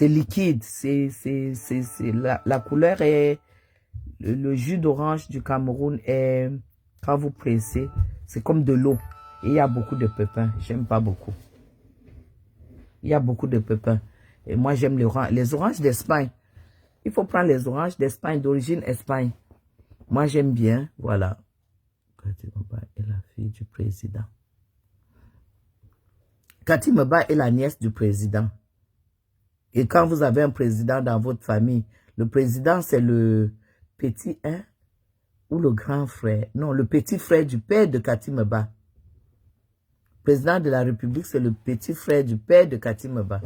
S1: liquide. La couleur est... Le jus d'orange du Cameroun est... Quand vous pressez, c'est comme de l'eau. Et il y a beaucoup de pépins. J'aime pas beaucoup. Il y a beaucoup de pépins. Et moi, j'aime les oranges d'Espagne. Il faut prendre les oranges d'Espagne, d'origine Espagne. Moi, j'aime bien. Voilà. Cathy Meba est la fille du président. Cathy Meba est la nièce du président. Et quand vous avez un président dans votre famille, le président, c'est le petit, hein, ou le grand frère. Non, le petit frère du père de Cathy Meba. Le président de la République, c'est le petit frère du père de Cathy Meba.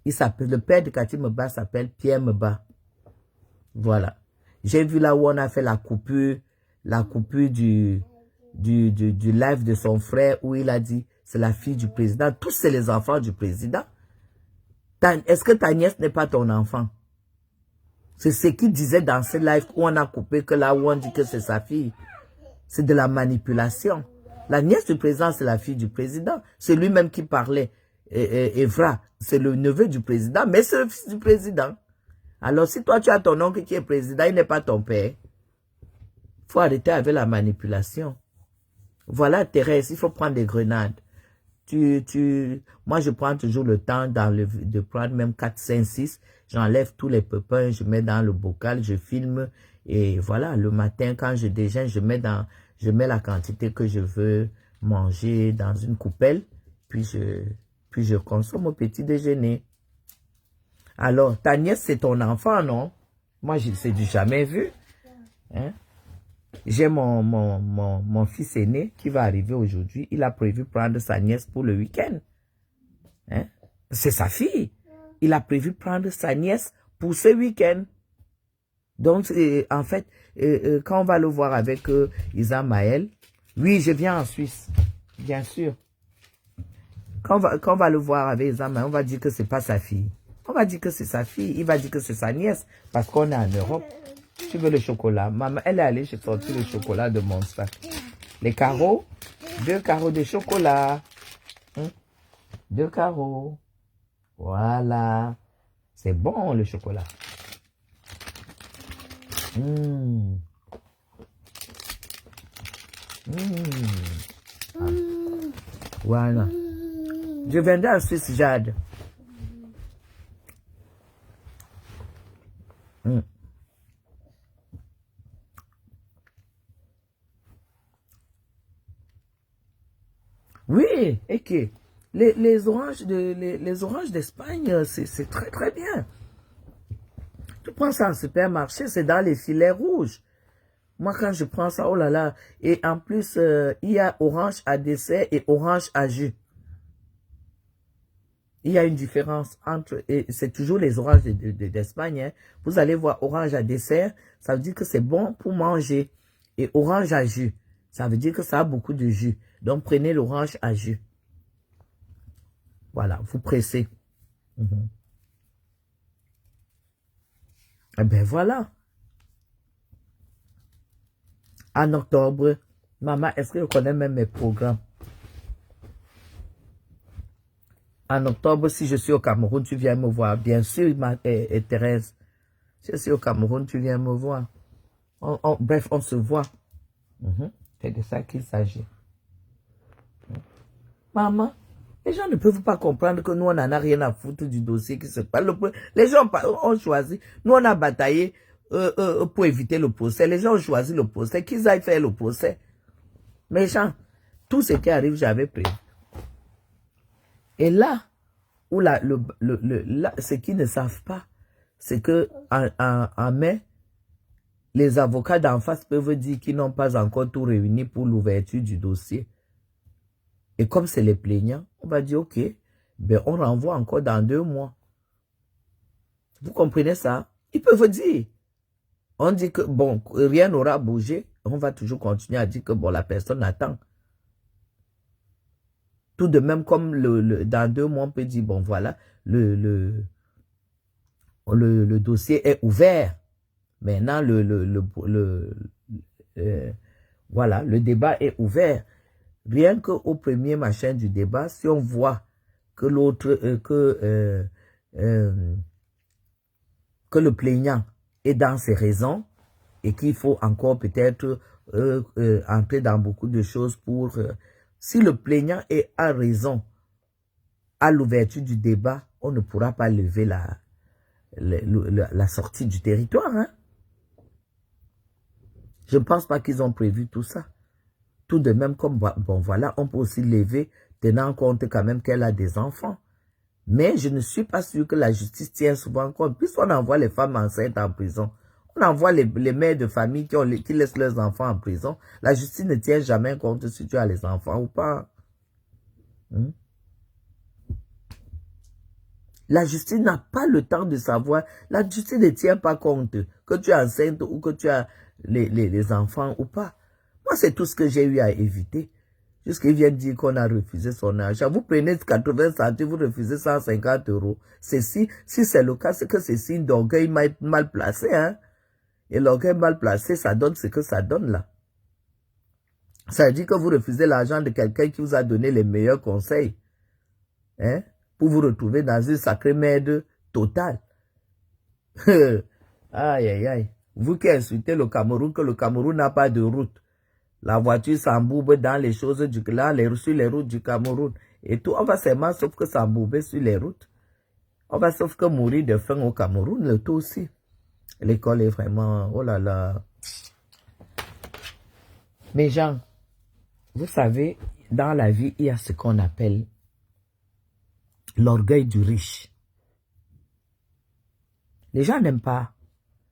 S1: Le père de Cathy Meba s'appelle Pierre Meba. Voilà. J'ai vu là où on a fait la coupure du live de son frère où il a dit, c'est la fille du président. Tous, c'est les enfants du président. Est-ce que ta nièce n'est pas ton enfant? C'est ce qu'il disait dans ce live où on a coupé que là où on dit que c'est sa fille. C'est de la manipulation. La nièce du président, c'est la fille du président. C'est lui-même qui parlait. Evra, c'est le neveu du président, mais c'est le fils du président. Alors, si toi, tu as ton oncle qui est président, il n'est pas ton père. faut arrêter avec la manipulation. Voilà, Thérèse, il faut prendre des grenades. Moi, je prends toujours le temps de prendre même 4, 5, 6. J'enlève tous les pépins, je mets dans le bocal, je filme. Et voilà, le matin, quand je déjeune, je mets la quantité que je veux manger dans une coupelle. Puis je consomme au petit déjeuner. Alors, ta nièce, c'est ton enfant, non? Moi, c'est du jamais vu. Hein? J'ai mon fils aîné qui va arriver aujourd'hui. Il a prévu prendre sa nièce pour le week-end. Hein? C'est sa fille. Il a prévu prendre sa nièce pour ce week-end. Donc, en fait, quand on va le voir avec Isa Maël, oui, je viens en Suisse, bien sûr. Quand on va le voir avec Isa Maël, on va dire que c'est pas sa fille. On va dire que c'est sa fille. Il va dire que c'est sa nièce parce qu'on est en Europe. Tu veux le chocolat? Maman, elle est allée sortir le chocolat de mon sac. Les carreaux, 2 carreaux de chocolat. 2 carreaux. Voilà. C'est bon le chocolat. Ah. Voilà. Je viendrai en Suisse, Jade. Oui, et que les oranges d'Espagne, c'est très très bien. Tu prends ça en supermarché, c'est dans les filets rouges. Moi, quand je prends ça, oh là là. Et en plus, il y a orange à dessert et orange à jus. Il y a une différence entre, et c'est toujours les oranges d'Espagne. Hein. Vous allez voir orange à dessert, ça veut dire que c'est bon pour manger. Et orange à jus, ça veut dire que ça a beaucoup de jus. Donc, prenez l'orange à jus. Voilà, vous pressez. Eh bien, voilà. En octobre, maman, est-ce que je connais même mes programmes? En octobre, si je suis au Cameroun, tu viens me voir. Bien sûr, Thérèse. Si je suis au Cameroun, tu viens me voir. Bref, on se voit. C'est de ça qu'il s'agit. Maman, les gens ne peuvent pas comprendre que nous, on n'en a rien à foutre du dossier qui se passe. Les gens ont choisi. Nous, on a bataillé pour éviter le procès. Les gens ont choisi le procès. Qu'ils aillent faire le procès. Mais gens, tout ce qui arrive, j'avais prévu. Et là, où ce qu'ils ne savent pas, c'est que en mai, les avocats d'en face peuvent dire qu'ils n'ont pas encore tout réuni pour l'ouverture du dossier. Et comme c'est les plaignants, on va dire, ok, ben on renvoie encore dans 2 mois. Vous comprenez ça? Ils peuvent dire. On dit que, bon, rien n'aura bougé. On va toujours continuer à dire que, bon, la personne attend. Tout de même, comme dans 2 mois, on peut dire, bon, voilà, le dossier est ouvert. Maintenant, voilà, le débat est ouvert. Rien qu'au premier machin du débat, si on voit que l'autre, que le plaignant est dans ses raisons et qu'il faut encore peut-être entrer dans beaucoup de choses pour... si le plaignant a raison à l'ouverture du débat, on ne pourra pas lever la sortie du territoire. Hein? Je ne pense pas qu'ils ont prévu tout ça. Tout de même, comme, bon voilà, on peut aussi lever, tenant compte quand même qu'elle a des enfants. Mais je ne suis pas sûr que la justice tient souvent compte. Puisqu'on envoie les femmes enceintes en prison, on envoie les mères de famille qui laissent leurs enfants en prison. La justice ne tient jamais compte si tu as les enfants ou pas. La justice n'a pas le temps de savoir. La justice ne tient pas compte que tu es enceinte ou que tu as les enfants ou pas. Moi, c'est tout ce que j'ai eu à éviter. Jusqu'il vient de dire qu'on a refusé son argent. Vous prenez 80 centimes, vous refusez 150 €. Si c'est le cas, c'est que c'est signe d'orgueil mal placé. Hein? Et l'orgueil mal placé, ça donne ce que ça donne là. Ça dit que vous refusez l'argent de quelqu'un qui vous a donné les meilleurs conseils. Hein? Pour vous retrouver dans une sacrée merde totale. Aïe, aïe, aïe. Vous qui insultez le Cameroun, que le Cameroun n'a pas de route. La voiture s'embourbe dans les choses sur les routes du Cameroun. Et tout, on va seulement sauf que s'embourber sur les routes. On va sauf que mourir de faim au Cameroun, le tout aussi. L'école est vraiment, oh là là. Mes gens, vous savez, dans la vie, il y a ce qu'on appelle l'orgueil du riche. Les gens n'aiment pas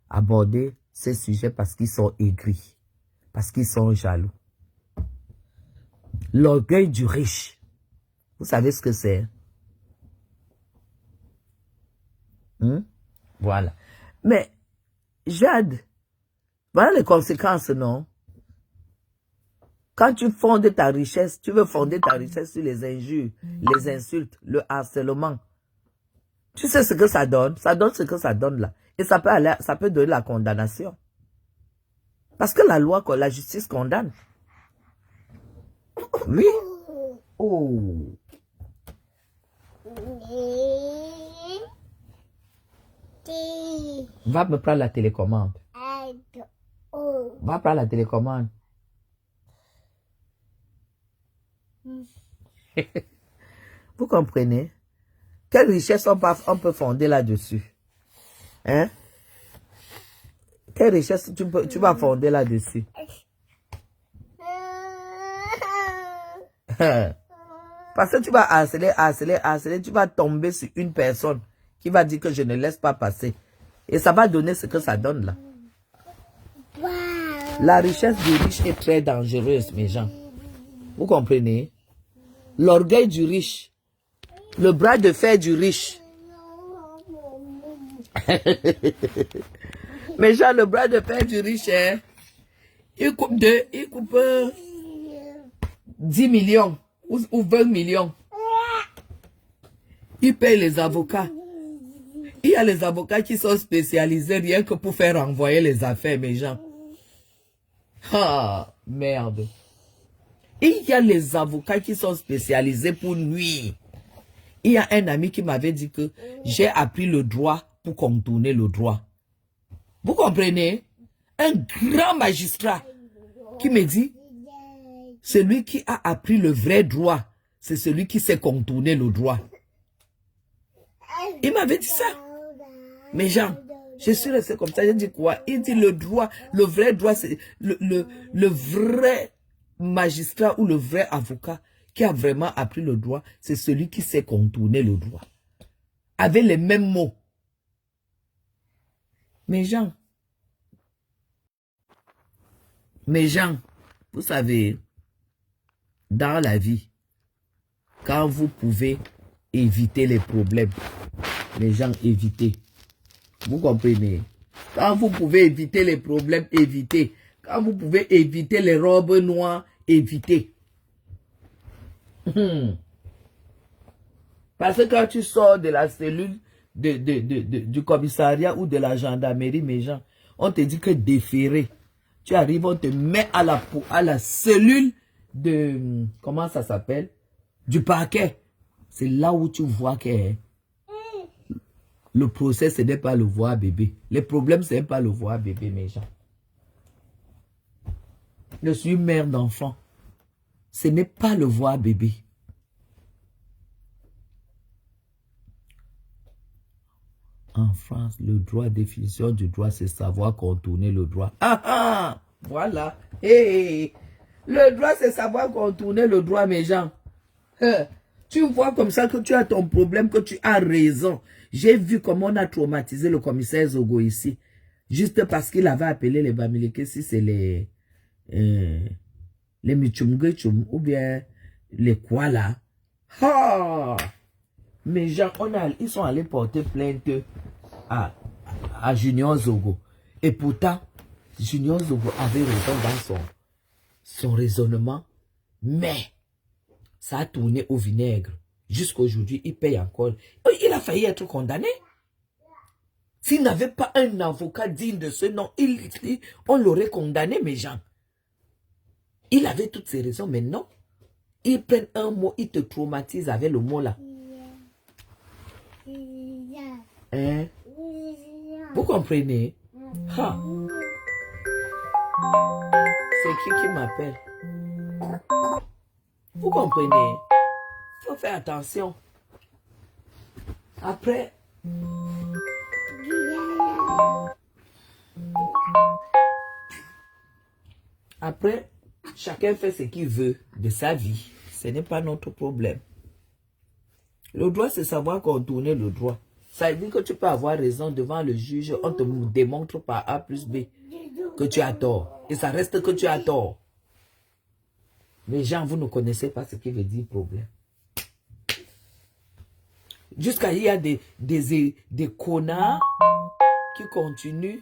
S1: aborder ces sujets parce qu'ils sont aigris, parce qu'ils sont jaloux. L'orgueil du riche. Vous savez ce que c'est? Voilà. Mais, Jade, voilà les conséquences, non? Quand tu fondes ta richesse, tu veux fonder ta richesse sur les injures, les insultes, le harcèlement. Tu sais ce que ça donne? Ça donne ce que ça donne là. Et ça peut donner la condamnation. Parce que la loi, la justice condamne. Oui. Oh. Va me prendre la télécommande. Va prendre la télécommande. Vous comprenez? Quelle richesse on peut fonder là-dessus? Hein? Quelle richesse tu vas fonder là-dessus? Parce que tu vas harceler, tu vas tomber sur une personne qui va dire que je ne laisse pas passer. Et ça va donner ce que ça donne là. La richesse du riche est très dangereuse, mes gens. Vous comprenez? L'orgueil du riche. Le bras de fer du riche. Mes gens, le bras de fer du riche, hein, il coupe 10 millions ou 20 millions. Il paye les avocats. Il y a les avocats qui sont spécialisés rien que pour faire renvoyer les affaires, mes gens. Ah, merde. Il y a les avocats qui sont spécialisés pour nuire. Il y a un ami qui m'avait dit que j'ai appris le droit pour contourner le droit. Vous comprenez? Un grand magistrat qui me dit, celui qui a appris le vrai droit, c'est celui qui sait contourner le droit. Il m'avait dit ça. Mais Jean, je suis resté comme ça, j'ai dit quoi? Il dit le droit, le vrai droit, c'est le vrai magistrat ou le vrai avocat qui a vraiment appris le droit, c'est celui qui sait contourner le droit. Avec les mêmes mots. Mes gens, vous savez, dans la vie, quand vous pouvez éviter les problèmes, les gens évitez. Vous comprenez? Quand vous pouvez éviter les problèmes, évitez. Quand vous pouvez éviter les robes noires, évitez. Parce que quand tu sors de la cellule du commissariat ou de la gendarmerie, mes gens, on te dit que déféré. Tu arrives, on te met à la cellule de... Comment ça s'appelle? Du parquet. C'est là où tu vois que le procès, ce n'est pas le voir bébé. Les problèmes, ce n'est pas le voir bébé, mes gens. Je suis mère d'enfant. Ce n'est pas le voir bébé. En France, le droit, définition du droit, c'est savoir contourner le droit. Ah ah! Voilà. Hey, le droit, c'est savoir contourner le droit, mes gens. Tu vois comme ça que tu as ton problème, que tu as raison. J'ai vu comment on a traumatisé le commissaire Zogo ici. Juste parce qu'il avait appelé les Bamileke, si c'est les Michumgechum ou bien les quoi là. Oh! Mais gens, ils sont allés porter plainte à Junior Zogo. Et pourtant, Junior Zogo avait raison dans son raisonnement. Mais ça a tourné au vinaigre. Jusqu'aujourd'hui, il paye encore. Il a failli être condamné. S'il n'avait pas un avocat digne de ce nom, on l'aurait condamné, mes gens. Il avait toutes ses raisons, mais non. Ils prennent un mot, ils te traumatisent avec le mot là. Hein? Vous comprenez? Ha. C'est qui m'appelle? Vous comprenez? Il faut faire attention. Après, chacun fait ce qu'il veut de sa vie. Ce n'est pas notre problème. Le droit, c'est savoir contourner le droit. Ça veut dire que tu peux avoir raison devant le juge. On te démontre par A plus B que tu as tort. Et ça reste que tu as tort. Les gens, vous ne connaissez pas ce qui veut dire problème. Jusqu'à il y a des connards qui continuent.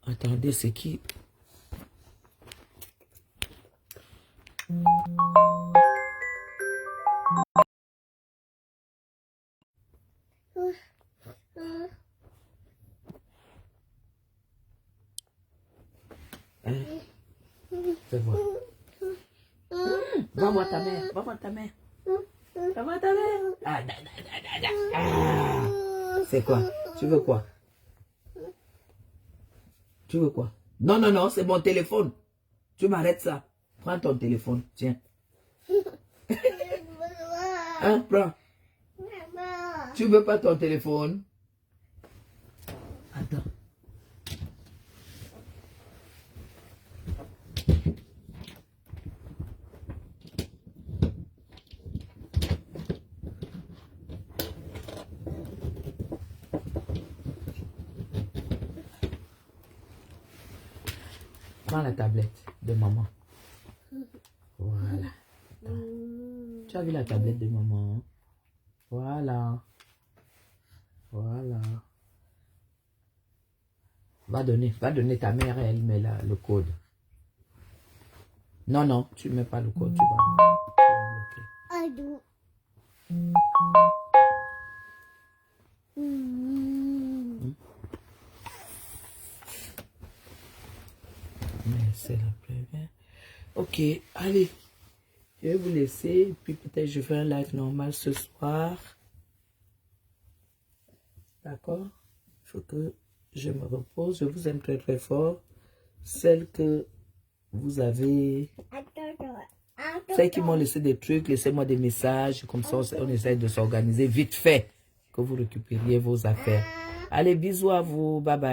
S1: Attendez, c'est qui? Hein? Fais voir. Va voir ta mère. Va voir ta mère. Va voir ta mère. Ah, c'est quoi? Tu veux quoi? Tu veux quoi? Non, non, non, c'est mon téléphone. Tu m'arrêtes ça. Prends ton téléphone. Tiens. Hein, prends. Tu veux pas ton téléphone? Attends. Prends la tablette de maman. Voilà. Tu as vu la tablette de maman? Voilà. Voilà. Va donner ta mère, elle met le code. Non, non, tu ne mets pas le code, tu vas bloquer. Mais c'est la première. Ok, allez. Je vais vous laisser, puis peut-être je fais un live normal ce soir. D'accord? Il faut que je me repose. Je vous aime très très fort. Celles que vous avez... Celles qui m'ont laissé des trucs, laissez-moi des messages. Comme ça, on essaie de s'organiser vite fait. Que vous récupériez vos affaires. Allez, bisous à vous. Bye bye.